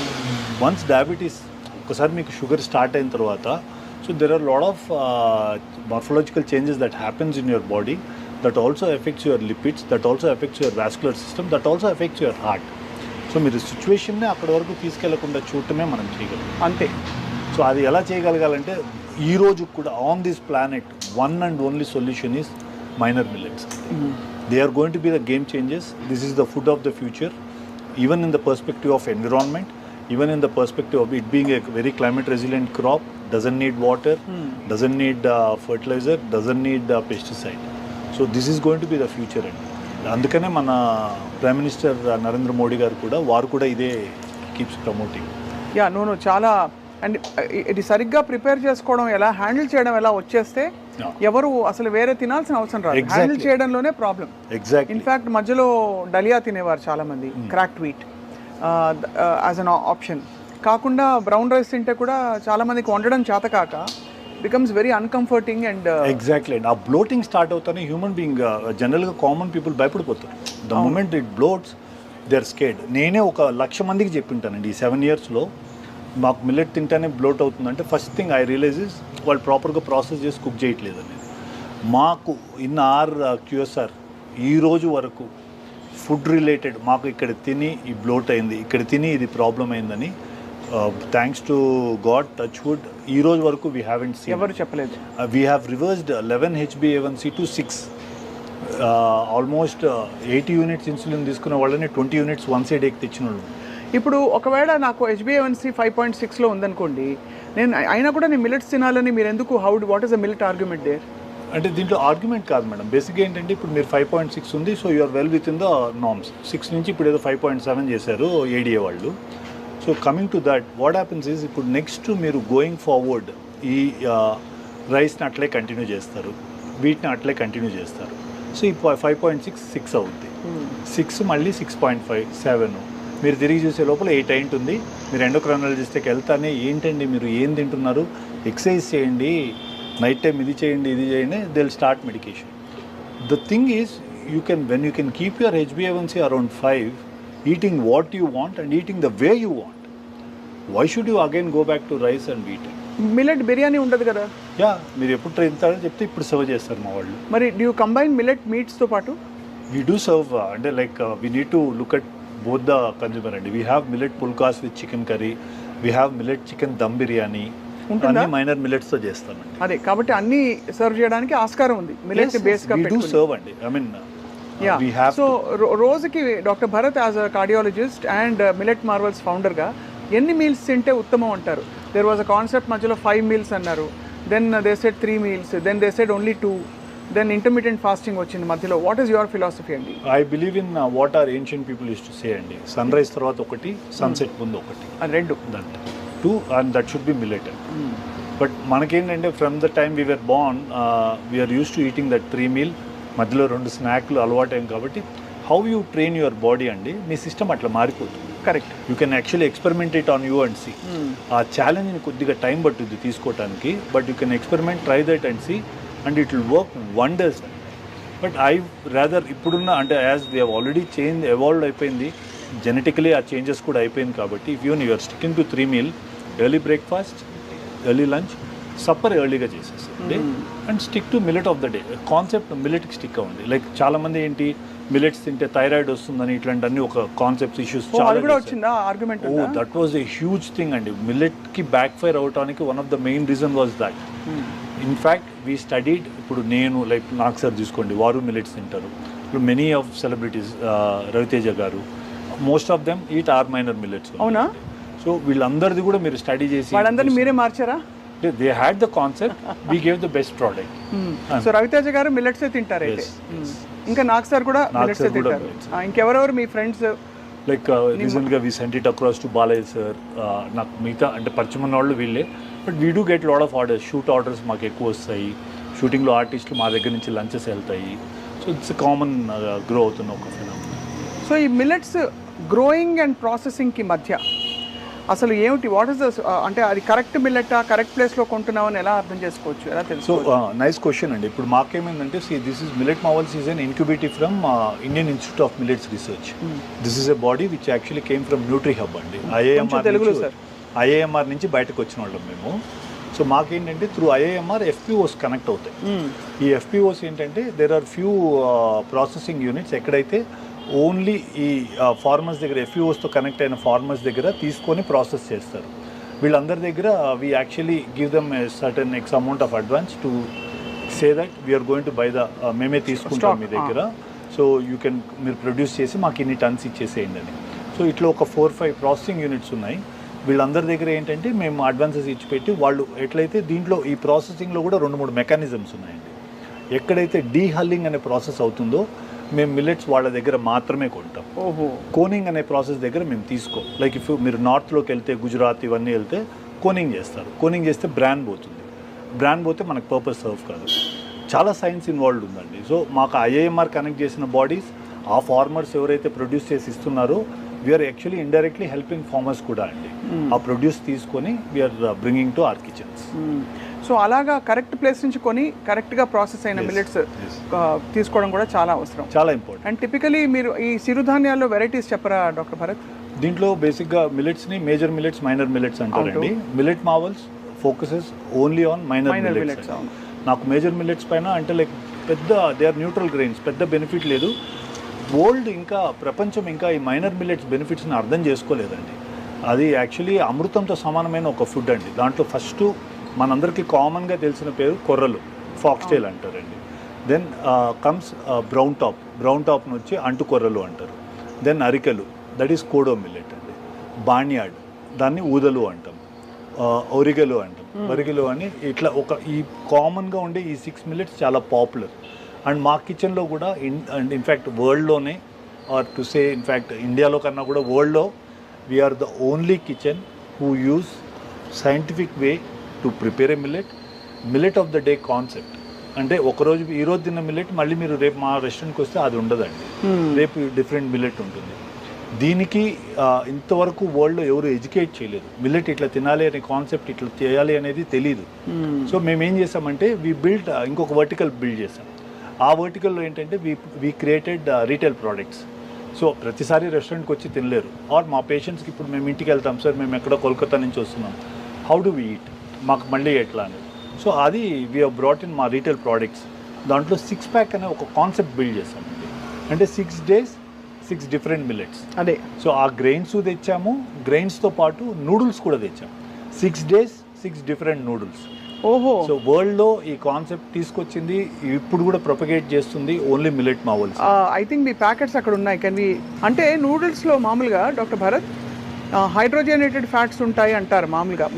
Once diabetes ఒకసారి మీకు sugar start అయిన తర్వాత, so there are lot of morphological changes that happens in your body that also affects your lipids, that also affects your vascular system, that also affects your heart. So మీరు సిచ్యువేషన్నే అక్కడి వరకు తీసుకెళ్లకుండా చూడటమే మనం చేయగలం, అంతే. So అది ఎలా చేయగలగాలంటే ఈ రోజు కూడా on this planet one and only solution is minor millets. They are going to be the game changes. This is the food of the future, even in the perspective of environment, even in the perspective of it being a very climate resilient crop, doesn't need water, doesn't need fertilizer, doesn't need pesticide. So this is going to be the future. అందుకనే మన prime minister Narendra Modi గారు కూడా వారు కూడా ఇదే keeps promoting. Yeah no చాలా. And ఇది సరిగ్గా ప్రిపేర్ చేసుకోవడం ఎలా, హ్యాండిల్ చేయడం ఎలా వచ్చేస్తే ఎవరు అసలు వేరే తినాల్సిన అవసరం రాదు. హ్యాండిల్ చేయడంలోనే ప్రాబ్లం. ఎగ్జాక్ట్లీ. ఇన్ఫ్యాక్ట్ మధ్యలో డలియా తినేవారు చాలామంది, cracked wheat as an option కాకుండా బ్రౌన్ రైస్ తింటే కూడా చాలామందికి వండడం చేత కాక becomes very uncomforting. And exactly అండి. ఆ బ్లోటింగ్ స్టార్ట్ అవుతానే హ్యూమన్ బీయింగ్ జనరల్గా కామన్ పీపుల్ భయపడిపోతారు. The moment it bloats they are scared. నేనే 1,00,000 మందికి చెప్పింటానండి ఈ 7 yearsలో, మాకు మిల్లెట్ తింటానే బ్లోట్ అవుతుందంటే first thing I realise is వాళ్ళు ప్రాపర్గా ప్రాసెస్ చేసి కుక్ చేయట్లేదు అనేది. మాకు ఇన్ ఆర్ క్యూఎస్ఆర్ ఈ రోజు వరకు ఫుడ్ రిలేటెడ్ మాకు ఇక్కడ తిని ఈ బ్లోట్ అయింది, ఇక్కడ తిని ఇది ప్రాబ్లం అయిందని thanks to God, touch wood, ఈ రోజు వరకు వీ హ్యావెంట్ సీన్. ఎవరు చెప్పలేదు. We have reversed 11 HbA1c to 6. Almost 80 units insulin తీసుకున్న వాళ్ళని 20 units వన్స్ ఏ డేకి తెచ్చిన వాళ్ళు. ఇప్పుడు ఒకవేళ నాకు HbA1c 5.6లో ఉందనుకోండి, నేను అయినా కూడా నేను మిల్లెట్స్ తినాలని మీరు ఎందుకు, what is the millet argument there? అంటే దీంట్లో ఆర్గ్యుమెంట్ కాదు మేడం. బేసిక్గా ఏంటంటే ఇప్పుడు మీరు 5.6 ఉంది, so you're well within the norms. 6 నుంచి ఇప్పుడు ఏదో 5.7 చేశారు ఏడిఏ వాళ్ళు. So coming to that what happens is ఇప్పుడు నెక్స్ట్ మీరు గోయింగ్ ఫార్వర్డ్ ఈ రైస్ని అట్లే కంటిన్యూ చేస్తారు, వీటిని అట్లే కంటిన్యూ చేస్తారు. సో ఈ 5.6 అవుద్ది, 6 మళ్ళీ 6.5 7 మీరు తిరిగి చూసే లోపల 8 అయింటుంది. మీరు ఎండోక్రైనాలజిస్ట్కి వెళ్తానే ఏంటండి మీరు ఏం తింటున్నారు, ఎక్సర్సైజ్ చేయండి, నైట్ టైం ఇది చేయండి ఇది చేయండి, they will start medication. The thing is when you can keep your HbA1c around 5, eating what you want and eating the way you want, why should you again go back to rice and wheat? Millet biryani ఉండదు కదా? Yeah, మీరు ఎప్పుడు తింటారని చెప్తే ఇప్పుడు serve చేస్తారు మా వాళ్ళు. మరి డూ యూ కంబైన్ మిల్లెట్ మీట్స్తో పాటు? వీ డూ సర్వ్, అంటే like we need to look at both the consumer అండి. We have millet phulkas with chicken curry, we have millet chicken dum biryani, అన్ని మైనర్ మిల్లెట్స్తో చేస్తామండి. అదే కాబట్టి అన్ని సర్వ్ చేయడానికి ఆస్కారం ఉంది మిల్లెట్ బేస్గా. వీ డూ సర్వ్ అండి. ఐ మీన్ సో రోజుకి doctor Bharat as a cardiologist and Millet Marvels ఫౌండర్గా ఎన్ని మీల్స్ తింటే ఉత్తమం అంటారు? దేర్ వాజ్ అ కాన్సెప్ట్ మధ్యలో 5 మీల్స్ అన్నారు, then they said 3 meals, then they said only 2, then intermediate fasting వచ్చింది మధ్యలో. వాట్ ఈస్ యువర్ ఫిలాసఫీ అండి? I believe in what are ancient people used to say అండి, sunrise తర్వాత ఒకటి, sunset ముందు ఒకటి, రెండు, that 2 and that should be millet. But మనకేంటంటే from the time we were born we are used to eating that 3 meal, మధ్యలో 2 స్నాక్లు అలవాటైంది కాబట్టి how you train your body అండి, మీ సిస్టమ్ అట్లా మారిపోతుంది. Correct. You can actually experiment it on you and see. ఆ ఛాలెంజ్ని కొద్దిగా టైం పట్టుద్ది తీసుకోవడానికి, but you can experiment, try that and see, and it will work wonders. But I rather ఇప్పుడున్న అంటే as we have already evolve అయిపోయింది, genetically ఆ changes కూడా అయిపోయింది కాబట్టి if you you're sticking to 3 meal, early breakfast, early lunch, supper ఎర్లీగా చేసేసండి, and stick to millet of the day. Concept మిల్లెట్కి stick అవ్వండి. లైక్ చాలామంది ఏంటి మిల్లెట్స్ తింటే థైరాయిడ్ వస్తుందని ఇట్లాంటి అన్ని ఒక కాన్సెప్ట్స్ ఇష్యూస్ చాలా వచ్చిందా argument? Oh that was a huge thing అండి. మిల్లెట్కి బ్యాక్ ఫైర్ అవడానికి one of the main reason was that. In fact we studied, ఇప్పుడు నేను లైక్ నాకు సార్ తీసుకోండి, వారు మిల్లెట్స్ తింటారు. ఇప్పుడు మెనీ ఆఫ్ సెలబ్రిటీస్, రవితేజ గారు, most of them eat are minor millets. అవునా? సో వీళ్ళందరిది కూడా మీరు స్టడీ చేసి వాళ్ళందరినీ మీరే మార్చారా? They had the concept, we gave the best product. So Ravi Teja గారు మిల్లెట్సే తింటారు అయితే. ఇంకా నాగ్ సార్ కూడా మిల్లెట్సే తింటారు. ఇంకెవరెవరు మీ ఫ్రెండ్స్? లైక్ రీసెంట్గా we sent it across to Balayya sir. నాకు మిగతా అంటే పరిచయం ఉన్న వాళ్ళు వీళ్ళే, but we do get lot of orders, shoot orders మాకు ఎక్కువ వస్తాయి. షూటింగ్లో ఆర్టిస్టులు మా దగ్గర నుంచి లంచెస్ వెళ్తాయి. సో ఇట్స్ కామన్ గ్రో అవుతున్న ఒక ఫినామినా. సో ఈ మిల్లెట్స్ గ్రోయింగ్ అండ్ ప్రాసెసింగ్కి మధ్య అసలు ఏమిటి, వాట్ ఇస్ ద, అంటే అది కరెక్ట్ మిల్లెట్ కరెక్ట్ ప్లేస్లో కొంటున్నామని ఎలా అర్థం చేసుకోవచ్చు, ఎలా తెలుసు? సో నైస్ క్వశ్చన్ అండి. ఇప్పుడు మాకేమైందంటే this is Millet Marvels is an incubative from Indian Institute of Millets Research. This is a body which actually came from Nutrihub అండి. ఐఏఎంఆర్ నుంచి బయటకు వచ్చిన వాళ్ళం మేము. సో మాకేంటంటే త్రూ ఐఏఎంఆర్ ఎఫ్పిఓస్ కనెక్ట్ అవుతాయి. ఈ ఎఫ్పిఓస్ ఏంటంటే there are few processing units ఎక్కడైతే ఓన్లీ ఈ ఫార్మర్స్ దగ్గర, ఎఫ్పిఓస్తో కనెక్ట్ అయిన ఫార్మర్స్ దగ్గర తీసుకొని ప్రాసెస్ చేస్తారు. వీళ్ళందరి దగ్గర we actually give them a certain x amount of advance to say that we're going to buy the, మేమే తీసుకుంటాం మీ దగ్గర, సో యూ కెన్ మీరు ప్రొడ్యూస్ చేసి మాకు ఇన్ని టన్స్ ఇచ్చేసేయండి అని. సో ఇట్లా ఒక 4-5 ప్రాసెసింగ్ యూనిట్స్ ఉన్నాయి. వీళ్ళందరి దగ్గర ఏంటంటే మేము అడ్వాన్సెస్ ఇచ్చిపెట్టి వాళ్ళు ఎట్లయితే దీంట్లో ఈ ప్రాసెసింగ్లో కూడా 2-3 మెకానిజమ్స్ ఉన్నాయండి. ఎక్కడైతే డీహల్లింగ్ అనే ప్రాసెస్ అవుతుందో మేము మిల్లెట్స్ వాళ్ళ దగ్గర మాత్రమే కొంటాం. కోనింగ్ అనే ప్రాసెస్ దగ్గర మేము తీసుకో. లైక్ ఇఫ్ మీరు నార్త్లోకి వెళ్తే, గుజరాత్ ఇవన్నీ వెళ్తే కోనింగ్ చేస్తారు. కోనింగ్ చేస్తే బ్రాండ్ పోతుంది, బ్రాండ్ పోతే మనకు పర్పస్ సర్వ్ కాదు. చాలా సైన్స్ ఇన్వాల్వ్డ్ ఉందండి. సో మాకు ఐఏఎంఆర్ కనెక్ట్ చేసిన బాడీస్, ఆ ఫార్మర్స్ ఎవరైతే ప్రొడ్యూస్ చేసి ఇస్తున్నారో we're actually indirectly helping farmers కూడా అండి. ఆ ప్రొడ్యూస్ తీసుకొని we're bringing to our kitchens. So అలాగా కరెక్ట్ ప్లేస్ నుంచి కొని కరెక్ట్గా ప్రాసెస్ అయిన మిల్లెట్స్ తీసుకోవడం కూడా చాలా అవసరం, చాలా ఇంపార్టెంట్. అండ్ టిపికలీ మీరు ఈ సిరుధాన్యాల్లో వెరైటీస్ చెప్పరా డాక్టర్ భరత్? దీంట్లో బేసిక్గా మిల్లెట్స్ని మేజర్ మిల్లెట్స్, మైనర్ మిల్లెట్స్ అంటారండి. Millet Marvels focuses only on minor millets. నాకు మేజర్ మిల్లెట్స్ పైన అంటే లైక్ పెద్ద దే ఆర్ న్యూట్రల్ గ్రెయిన్స్, పెద్ద బెనిఫిట్ లేదు. వరల్డ్ ఇంకా ప్రపంచం ఇంకా ఈ మైనర్ మిల్లెట్స్ బెనిఫిట్స్ని అర్థం చేసుకోలేదండి. అది యాక్చువల్లీ అమృతంతో సమానమైన ఒక ఫుడ్ అండి. దాంట్లో ఫస్ట్ మనందరికీ కామన్గా తెలిసిన పేరు కొర్రలు, ఫాక్స్టైల్ అంటారండి. దెన్ కమ్స్ బ్రౌన్ టాప్ నుంచి అంటు కొర్రలు అంటారు. దెన్ అరికెలు, దట్ ఈస్ కోడో మిల్లెట్ అండి. బాణ్యాడ్, దాన్ని ఊదలు అంటాం. ఒరిగెలు అంటాం, ఒరిగెలు అని ఇట్లా ఒక ఈ కామన్గా ఉండే ఈ 6 మిల్లెట్స్ చాలా పాపులర్. అండ్ మా కిచెన్లో కూడా ఇన్ఫ్యాక్ట్ వరల్డ్లోనే, ఆర్ టు సే ఇన్ఫ్యాక్ట్ ఇండియాలో కన్నా కూడా వరల్డ్లో we are the only kitchen who use scientific way to prepare a millet of the day concept. అంటే ఒకరోజు ఈరోజు తిన్న మిల్లెట్ మళ్ళీ మీరు రేపు మా రెస్టారెంట్కి వస్తే అది ఉండదండి. రేపు డిఫరెంట్ మిల్లెట్ ఉంటుంది. దీనికి ఇంతవరకు వరల్డ్లో ఎవరు ఎడ్యుకేట్ చేయలేదు. మిల్లెట్ ఇట్లా తినాలి అనే కాన్సెప్ట్, ఇట్లా చేయాలి అనేది తెలియదు. సో మేము ఏం చేసామంటే ఇంకొక వర్టికల్ బిల్డ్ చేసాం. ఆ వర్టికల్లో ఏంటంటే we created retail products. So ప్రతిసారి రెస్టారెంట్కి వచ్చి తినలేరు. ఆర్ మా పేషెంట్స్కి ఇప్పుడు మేము ఇంటికి వెళ్తాం, సార్ మేము ఎక్కడో కోల్కతా నుంచి వస్తున్నాం, హౌ డు వీ ఈట్, మాకు మళ్ళీ ఎట్లా అని. సో అది వీ హ్యావ్ బ్రాట్ ఇన్ మా రీటైల్ ప్రోడక్ట్స్. దాంట్లో 6 ప్యాక్ అనే ఒక కాన్సెప్ట్ బిల్డ్ చేసామండి. అంటే 6 days 6 డిఫరెంట్ మిల్లెట్స్. అదే. సో ఆ గ్రెయిన్స్ తెచ్చాము, గ్రెయిన్స్తో పాటు నూడిల్స్ కూడా తెచ్చాము. 6 days 6 డిఫరెంట్ నూడిల్స్. ఓహో. సో వరల్డ్లో ఈ కాన్సెప్ట్ తీసుకొచ్చింది, ఇప్పుడు కూడా ప్రొపగేట్ చేస్తుంది only millet marvels. I think me packets అక్కడ ఉన్నాయి. అంటే నూడిల్స్లో మామూలుగా డాక్టర్ భరత్ హైడ్రోజనేటెడ్ ఫ్యాట్స్ ఉంటాయి అంటారు.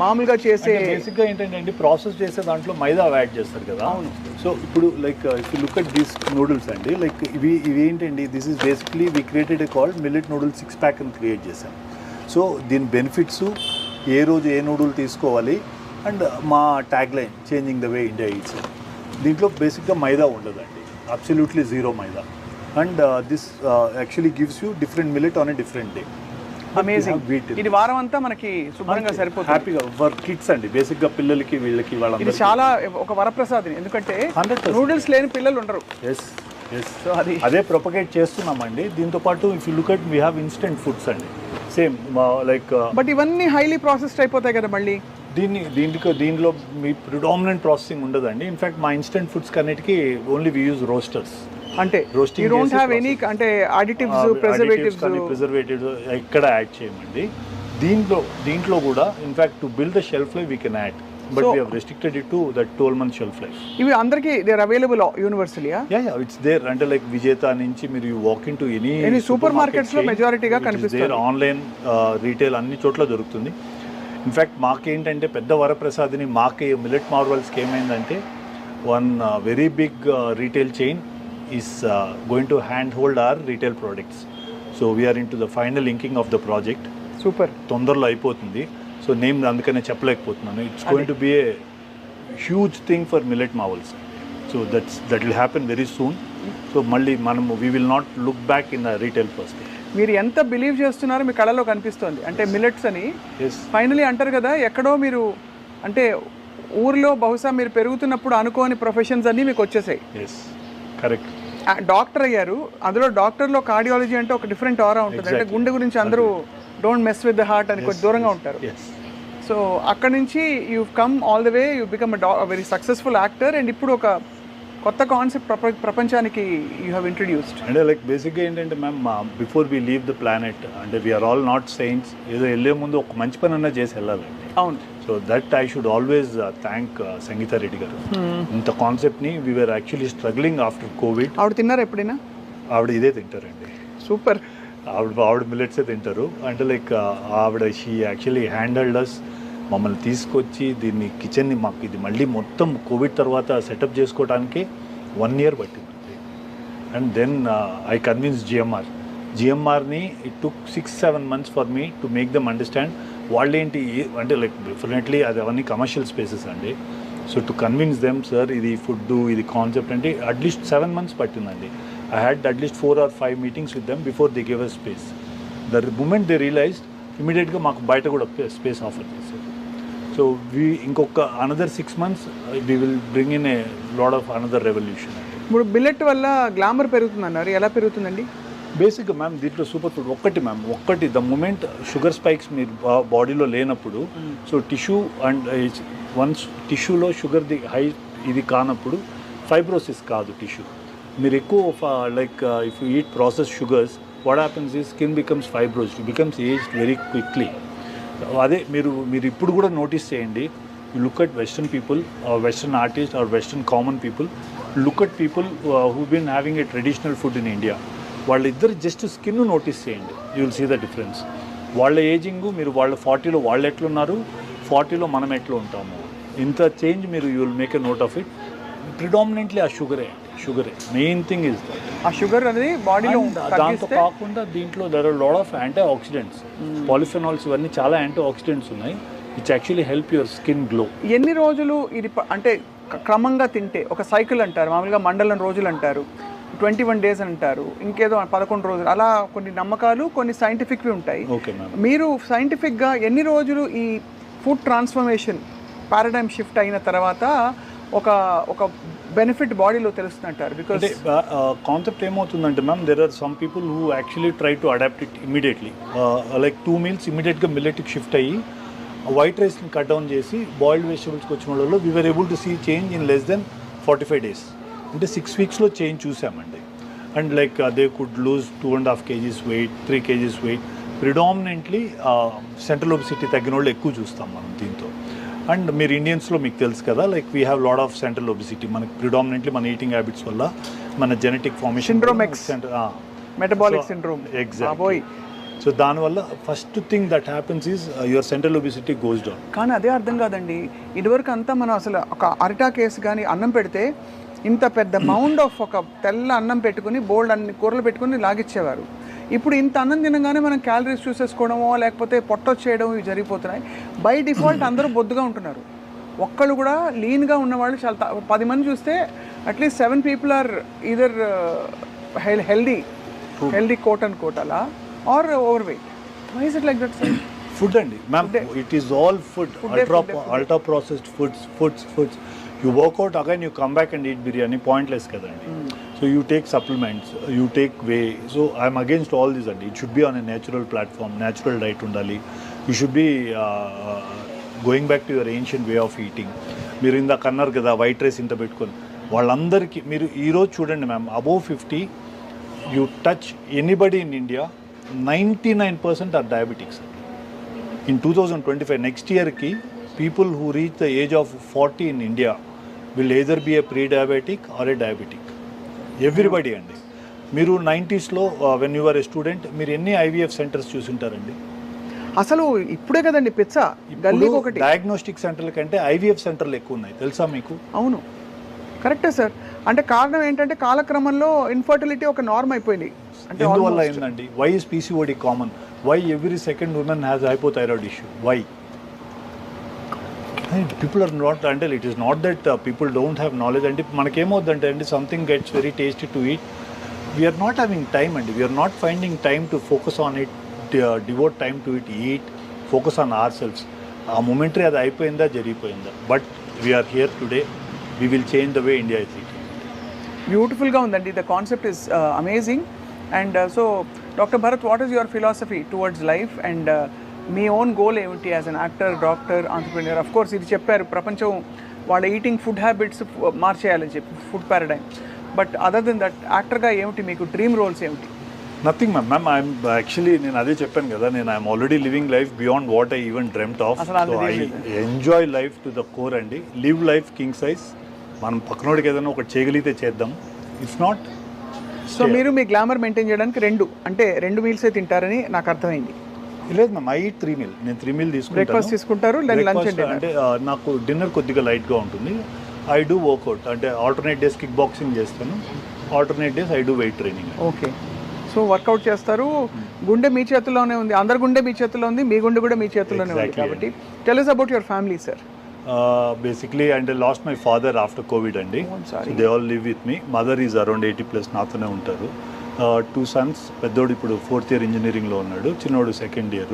మామూలుగా చేసే బేసిక్గా ఏంటంటే ప్రాసెస్ చేసే దాంట్లో మైదా యాడ్ చేస్తారు కదా. అవును. సో ఇప్పుడు like if you look at these noodles అండి, లైక్ ఇవి ఏంటండి, this is basically we created a called millet noodles 6 pack అని క్రియేట్ చేశాం. సో దీని బెనిఫిట్స్, ఏ రోజు ఏ నూడిల్ తీసుకోవాలి, అండ్ మా tag line changing the way India eats. దీంట్లో బేసిక్గా మైదా ఉండదండి, absolutely zero maida. And this actually gives you different millet on a different day. Amazing. ఇది వారం అంతా మనకి శుభ్రంగా సరిపోతుంది. హ్యాపీగా ఫర్ కిడ్స్ అండి, బేసిక్గా పిల్లలకి వీళ్ళకి ఇది చాలా ఒక వరప్రసాదం. ఎందుకంటే నూడిల్స్ లేని పిల్లలు ఉండరు. సో అదే ప్రొపగేట్ చేస్తున్నామండి. దీంతో పాటు if you look at we have instant foods అండి, సేమ్ లైక్. బట్ ఇవన్నీ హైలీ ప్రాసెస్డ్ అయిపోతాయి కదా మళ్ళీ. దీనిలో మీ ప్రిడామినెంట్ ప్రాసెసింగ్ ఉండదండి. ఇన్ఫాక్ట్ మా ఇన్స్టెంట్ ఫుడ్స్ కన్నిటికి ఓన్లీ వీ యూజ్ రోస్టర్స్. అంటే యు డోంట్ హావ్ ఎనీ అంటే అడిటివ్స్, ప్రిజర్వేటివ్స్ ఎక్కడ యాడ్ చేయమండి. దీంట్లో కూడా in fact to build the shelf life we can add, but we have restricted it to that 12 month shelf life. ఇవి అందరికీ they are available universally. It's there. అంటే like Vijetha నుంచి మీరు you walk in to any supermarkets లో మెజారిటీగా కనిపిస్తుంది. Online retail అన్ని చోట్ల దొరుకుతుంది. ఇన్ఫాక్ట్ మాకేంటంటే పెద్ద వరప్రసాద్ని మాకు మిల్లెట్ మార్వల్స్కి ఏమైందంటే one very big retail chain is going to handhold our retail products. So we are into the final inking of the project. Super. తొందరలో అయిపోతుంది. సో నేమ్ అందుకనే చెప్పలేకపోతున్నాను. It's going to be a huge thing for Millet Marvels. So that will happen very soon. So మళ్ళీ మనము we will not look back in the retail first. మీరు ఎంత believe చేస్తున్నారో మీ కళలో కనిపిస్తుంది. అంటే మిల్లెట్స్ అని ఫైనలీ అంటారు కదా, ఎక్కడో మీరు అంటే ఊర్లో బహుశా మీరు పెరుగుతున్నప్పుడు అనుకోని ప్రొఫెషన్స్ అన్నీ మీకు వచ్చేసాయి. కరెక్ట్. డాక్టర్ అయ్యారు. అందులో డాక్టర్లో కార్డియాలజీ అంటే ఒక డిఫరెంట్ ఆరా ఉంటుంది. అంటే గుండె గురించి అందరూ don't mess with the heart అని కొంచెం దూరంగా ఉంటారు. సో అక్కడ నుంచి you come all the way, you become very successful actor. And ఇప్పుడు ఒక కొత్త కాన్సెప్ట్ ప్రపంచానికి యూ హ్యావ్ ఇంట్రడ్యూస్డ్. అంటే లైక్ బేసిక్గా ఏంటంటే ma'am, before we leave the planet, అంటే వీఆర్ ఆల్ నాట్ సైన్స్, ఏదో వెళ్ళే ముందు ఒక మంచి పని అన్నా చేసి వెళ్ళాలండి. అవును. So that I should always thank Sangeetha Reddy garu. ఇంత కాన్సెప్ట్ని we are actually struggling after Covid. ఆవిడ తిన్నారా ఎప్పుడైనా? ఆవిడ ఇదే తింటారండి. సూపర్. ఆవిడ మిల్లెట్సే తింటారు. అంటే లైక్ ఆవిడ షీ యాక్చువల్లీ హ్యాండిల్డ్ అస్. మమ్మల్ని తీసుకొచ్చి దీన్ని కిచెన్ని మాకు ఇది మళ్ళీ మొత్తం కోవిడ్ తర్వాత సెటప్ చేసుకోవడానికి 1 year పట్టింది. అండ్ దెన్ ఐ కన్విన్స్ జిఎంఆర్ని it took 6-7 months for me to make them understand. వాళ్ళేంటి అంటే లైక్ డెఫినెట్లీ అది అవన్నీ కమర్షియల్ స్పేసెస్ అండి. So to convince them, sir ఇది ఫుడ్, ఇది కాన్సెప్ట్ అంటే అట్లీస్ట్ 7 months పట్టిందండి. I had at least 4 or 5 meetings with them before they give us space. The moment they realised, ఇమీడియట్గా మాకు బయట కూడా స్పేస్ ఆఫర్ చేశారు. సో ఇంకొక another 6 months we will bring in a lot of another revolution. ఇప్పుడు millet వల్ల glamour పెరుగుతుందన్నారు. ఎలా పెరుగుతుందండి? బేసిక్గా మ్యామ్ దీంట్లో సూపర్ ఫుడ్ ఒక్కటి ద మూమెంట్ షుగర్ స్పైక్స్ మీరు బాడీలో లేనప్పుడు, సో టిష్యూ అండ్ వన్స్ టిష్యూలో షుగర్ది హై ఇది కానప్పుడు ఫైబ్రోసిస్ కాదు టిష్యూ. మీరు ఎక్కువ like if you eat process sugars, what happens ఈ skin becomes fibrosed, becomes aged very quickly. అదే మీరు ఇప్పుడు కూడా నోటీస్ చేయండి. You look at western people, western artist or western common people, look at people who been having a traditional food in India. వాళ్ళిద్దరు just skin notice చేయండి, you will see the difference. వాళ్ళ ageing, మీరు వాళ్ళ 40లో వాళ్ళు ఎట్లున్నారు, 40లో మనం ఎట్లా ఉంటాము, ఇంత చేంజ్ మీరు you will make a note of it. Predominantly ఆ షుగరే అండి. Sugar main thing is that. ఆ షుగర్ అనేది బాడీలో దాంతో కాకుండా దీంట్లో there are lot of antioxidants, polyphenols, ఇవన్నీ చాలా యాంటీ ఆక్సిడెంట్స్ ఉన్నాయి which actually help your skin glow. ఎన్ని రోజులు ఇది అంటే క్రమంగా తింటే, ఒక సైకిల్ అంటారు మామూలుగా, మండలం రోజులు అంటారు, 21 days అంటారు, ఇంకేదో 11 రోజులు, అలా కొన్ని నమ్మకాలు కొన్ని సైంటిఫిక్వి ఉంటాయి. Okay ma'am. మీరు సైంటిఫిక్గా ఎన్ని రోజులు ఈ ఫుడ్ ట్రాన్స్ఫర్మేషన్ పారాడైమ్ షిఫ్ట్ అయిన తర్వాత ఒక బెనిఫిట్ బాడీలో తెలుస్తుంటారు? బికాస్ అంటే కాన్సెప్ట్ ఏమవుతుందంటే ma'am, there are some people who actually try to adapt it immediately, like 2 meals ఇమీడియట్గా మిల్లెట్కి షిఫ్ట్ అయ్యి వైట్ రైస్ని కట్ డౌన్ చేసి బాయిల్డ్ వెజిటబుల్స్కి వచ్చిన వాళ్ళలో we were able to see change in less than 45 days. అంటే 6 weeksలో చేంజ్ చూసామండి. And like they could lose 2.5 kgs weight, 3 kgs weight. Predominantly central obesity తగ్గిన వాళ్ళు ఎక్కువ చూస్తాం మనం దీంతో. అండ్ మీరు ఇండియన్స్లో మీకు తెలుసు కదా, like we have lot of central obesity. మనకి ప్రిడామినెంట్లీ మన ఈటింగ్ హ్యాబిట్స్ వల్ల మన genetic formation syndrome X, metabolic syndrome. Exactly. So దానివల్ల first thing that happens is your central obesity goes down. కానీ అదే అర్థం కాదండి, ఇదివరకు అంతా మనం అసలు ఒక అరిటా కేసు కానీ అన్నం పెడితే ఇంత పెద్ద మౌండ్ ఆఫ్ ఒక తెల్ల అన్నం పెట్టుకుని బోల్డ్ అన్ని కూరలు పెట్టుకుని లాగిచ్చేవారు. ఇప్పుడు ఇంత అన్నం తినగానే మనం క్యాలరీస్ చూసేసుకోవడమో లేకపోతే పొట్టొచ్చేయడం ఇవి జరిగిపోతున్నాయి. బై డిఫాల్ట్ అందరూ బొద్దుగా ఉంటున్నారు. ఒక్కళ్ళు కూడా లీన్గా ఉన్నవాళ్ళు చాలా 10 మంది చూస్తే at least 7 people are either healthy quote and quote అలా or overweight. Why is it like that sir? Food అండి ma'am, it is all food, ultra processed foods. You work out, again you come back and eat biryani, pointless kadandi. So you take supplements, you take whey. So I'm against all this andi. It should be on a natural platform, natural diet undali. You should be going back to your ancient way of eating. మీరు ఇందాక అన్నారు కదా white rice ఇంత పెట్టుకొని, వాళ్ళందరికీ మీరు ఈరోజు చూడండి ma'am, above 50 you touch anybody in India, 99% are diabetics. In 2025, next year ki people who reach the age of 40 in India will either be a pre-diabetic or a diabetic. Everybody అండి. మీరు 90sలో when you're a student మీరు ఎన్ని IVF centres చూసుంటారండి? అసలు ఇప్పుడే కదండి పిచ్చా గల్లీకి ఒకటి. డయాగ్నోస్టిక్ సెంటర్ల కంటే IVF సెంటర్లు ఎక్కువ ఉన్నాయి, తెలుసా మీకు? అవును, కరెక్టే సార్. అంటే కారణం ఏంటంటే కాలక్రమంలో ఇన్ఫర్టిలిటీ ఒక నార్మ్ అయిపోయింది. ఎందువల్ల ఏంటండి? Why is PCOD common? Why every second women has hypothyroid issue? Why? People are not, until it is not that people don't have knowledge. And మనకేమవుతుందంటే అండి, something gets very tasty to eat, we are not having time and we are not finding time to focus on it, devote time to it, eat, focus on ourselves. ఆ momentary అది అయిపోయిందా జరిగిపోయిందా? But we are here today, we will change the way India is eating. బ్యూటిఫుల్గా ఉందండి. The concept is amazing. And so doctor Bharat, what is your philosophy towards life and మీ own goal ఏమిటి as an actor, doctor, entrepreneur? Of course ఇది చెప్పారు, ప్రపంచం వాళ్ళ eating food habits మార్చేయాలని చెప్పి, food paradigm. But other then that యాక్టర్గా ఏమిటి మీకు డ్రీమ్ రోల్స్ ఏమిటి? Nothing ma'am. ఐఎమ్ యాక్చువల్లీ, నేను అదే చెప్పాను కదా, నేను I'm already living life beyond what I even dreamt of. So I enjoy life to the core అండి. Live life king size. మనం పక్కనోడికి ఏదైనా ఒకటి చేయగలిగితే చేద్దాం. ఇఫ్ నాట్, సో మీరు మీ గ్లామర్ మెయింటైన్ చేయడానికి 2 మీల్సే తింటారని నాకు అర్థమైంది. లేదు మ్యామ్, ఐ ఈట్ 3 meals. నేను 3 meals తీసుకుంటాను. బ్రేక్ఫాస్ట్ తీసుకుంటారు, లంచ్ అంటే నాకు డిన్నర్ కొద్దిగా లైట్గా ఉంటుంది. ఐ డూ వర్కౌట్, అంటే ఆల్టర్నేట్ డేస్ కిక్ బాక్సింగ్ చేస్తాను, alternate days I do weight training. Okay, so workout చేస్తారు. గుండె మీ చేతుల్లోనే ఉంది, అందరి గుండె మీ చేతుల్లో ఉంది, మీ గుండె కూడా మీ చేతుల్లోనే ఉంది. కాబట్టి tell us about your family, sir. Basically, and I lost my father after COVID అండి. So they all live with me. Mother is around 80+ నాతోనే ఉంటారు. 2 sons, పెద్దోడు ఇప్పుడు 4th year ఇంజనీరింగ్లో ఉన్నాడు, చిన్నోడు 2nd year.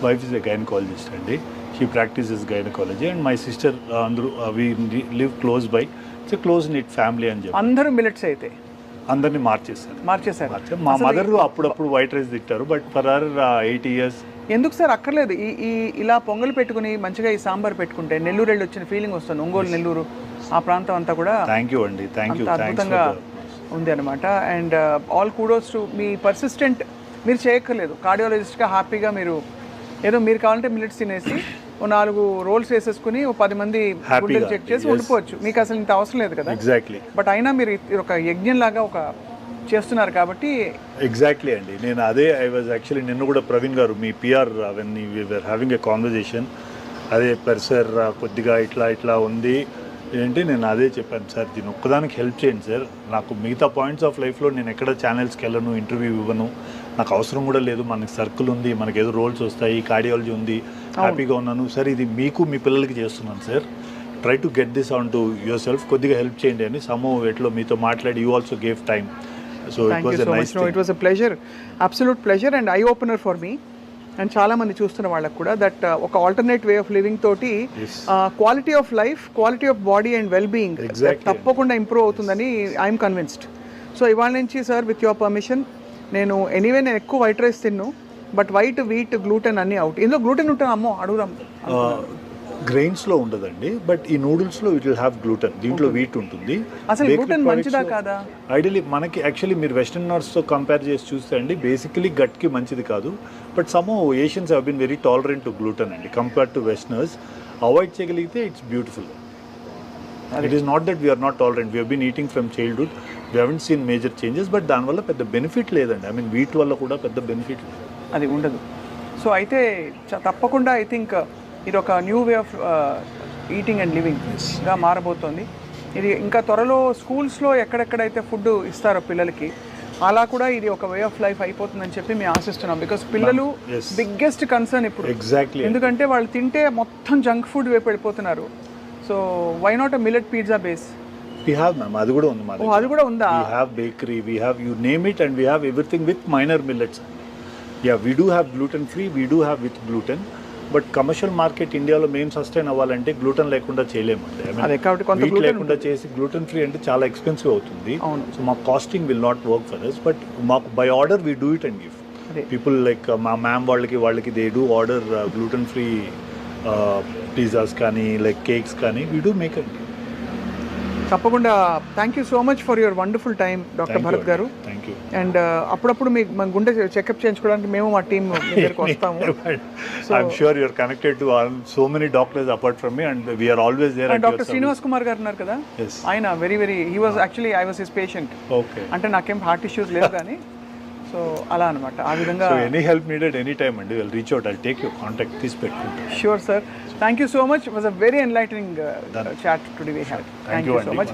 Wife is a gynaecologist అండి. She practises gynaecology. And my sister, అందరూ we live close by. It's a close knit family అని చెప్పి. అందరూ మిల్లెట్స్ అయితే అందరినీ మార్చేశారు. మా మదర్ అప్పుడప్పుడు వైట్ రైస్ తింటారు, బట్ ఫర్ అవర్ 80 years. ఎందుకు సార్ అక్కర్లేదు? ఈ ఇలా పొంగల్ పెట్టుకుని మంచిగా ఈ సాంబార్ పెట్టుకుంటే నెల్లూరు వెళ్ళి వచ్చిన ఫీలింగ్ వస్తుంది. ఒంగోలు, నెల్లూరు ఆ ప్రాంతం అంతా కూడా థ్యాంక్ యూ అండి, థ్యాంక్ యూ, అద్భుతంగా ఉంది అనమాట. And all kudos to me persistent. మీరు చేయక్కర్లేదు, కార్డియాలజిస్ట్గా హ్యాపీగా మీరు ఏదో మీరు కావాలంటే మిల్లెట్స్ తినేసి 4 రోల్స్ వేసేసుకుని 10 మంది గుండెలు చెక్ చేసి ఉండిపోవచ్చు. మీకు అసలు ఇంత అవసరం లేదు కదా. ఎగ్జాక్ట్లీ. బట్ అయినా మీరు ఒక యజ్ఞంలాగా ఒక చేస్తున్నారు కాబట్టి. ఎగ్జాక్ట్లీ అండి. నేను అదే ఐ వాజ్ యాక్చువల్లీ, నిన్న కూడా ప్రవీణ్ గారు మీ PR when we were having a conversation, అదే సార్ కొద్దిగా ఇట్లా ఉంది, ఏంటి నేను అదే చెప్పాను సార్, దీని ఒక్కదానికి హెల్ప్ చేయండి సార్. నాకు మిగతా పాయింట్స్ ఆఫ్ లైఫ్లో నేను ఎక్కడ ఛానల్స్కి వెళ్ళను, ఇంటర్వ్యూ ఇవ్వను, నాకు అవసరం కూడా లేదు. మనకి సర్కిల్ ఉంది, మనకి ఏదో రోల్స్ వస్తాయి, కార్డియాలజీ ఉంది, హ్యాపీగా ఉన్నాను సార్. ఇది మీకు మీ పిల్లలకి చేస్తున్నాను sir. Try to get this on to your self, కొద్దిగా హెల్ప్ చేయండి అని సమో ఎట్లో మీతో మాట్లాడి you also gave time. So it was a nice thing. It was a pleasure, absolute pleasure and eye opener for me and చాలా మంది చూస్తున్న వాళ్ళకి కూడా దట్ ఒక ఆల్టర్నేట్ వే ఆఫ్ లివింగ్ తోటి quality of life, quality of body and well being తప్పకుండా improve అవుతుందని I'm convinced. So ఇవాళ నుంచి సార్ విత్ యువర్ పర్మిషన్ నేను ఎక్కువ వైట్ రైస్ తిన్ను, బట్ వైట్, వీట్, గ్లూటెన్ అన్ని అవుట్. ఇందులో గ్లూటెన్ ఉంటుంది అమ్మో అడుగుదాం. గ్రెయిన్స్లో ఉండదండి, బట్ ఈ నూడిల్స్లో ఇట్ విల్ హ్యావ్ గ్లూటెన్. దీంట్లో వీట్ ఉంటుంది. అసలు గ్లూటెన్ మంచిదా కాదా? ఐడియలీ మనకి యాక్చువల్లీ మీరు వెస్టర్న్ నట్స్తో కంపేర్ చేసి చూస్తే అండి బేసికలీ గట్కి మంచిది కాదు. But some Asians have been very tolerant to gluten అండి కంపేర్ టు వెస్టర్నర్స్. అవాయిడ్ చేయగలిగితే it's beautiful. It is not that we are not tolerant, we been eating from childhood, we haven't seen major changes. But దానివల్ల పెద్ద benefit లేదండి. I mean wheat వల్ల కూడా పెద్ద benefit లేదు, అది ఉండదు. సో అయితే తప్పకుండా ఐ థింక్ ఇది ఒక new way of eating and లివింగ్గా మారబోతోంది. ఇది ఇంకా త్వరలో స్కూల్స్లో ఎక్కడెక్కడైతే ఫుడ్ ఇస్తారో పిల్లలకి అలా కూడా ఇది ఒక వే ఆఫ్ లైఫ్ అయిపోతుందని చెప్పి మేము ఆశిస్తున్నాం. బికాస్ పిల్లలు బిగ్గెస్ట్ కన్సర్న్ ఇప్పుడు. ఎగ్జాక్ట్లీ. ఎందుకంటే వాళ్ళు తింటే మొత్తం జంక్ ఫుడ్ వైపు వెళ్ళిపోతున్నారు. So why not a millet pizza base? We have, ma'am. అది కూడా ఉంది మాది. అది కూడా ఉందా? We have bakery, we have you name it, and we have everything with minor millets. Yeah, we do have gluten free, we do have with gluten. But commercial market ఇండియాలో మేము sustain అవ్వాలంటే గ్లూటెన్ లేకుండా చేయలేమండి. Wheat లేకుండా చేసి gluten free అంటే చాలా expensive అవుతుంది. సో మా costing will not work for us. But మాకు by order we do it and give people. Like మా మ్యామ్ వాళ్ళకి they do order gluten free pizzas కానీ లైక్ కేక్స్ కానీ వీ డూ మేక్ అండి. తప్పకుండా. Thank you so much for your wonderful time doctor Bharat garu. Thank you. And అప్పుడప్పుడు మీ మన గుండె checkup చేయించుకోవడానికి మేము మా టీం మీ దగ్గరికి వస్తాము. I'm sure you're connected to so many doctors apart from మీ and we're always there. Doctor Srinivas Kumar గారు ఉన్నారు కదా, ఆయన very he was actually I was his patient. Okay. అంటే నాకేం హార్ట్ ఇష్యూస్ లేవు కానీ సో అలా అనమాట. ఆ విధంగా any help needed any time అండి, will reach out. I'll take your contact, తీసి పెట్టుకుంటాను. Sure sir. Thank you so much. It was a very enlightening chat today we had. Thank you so much.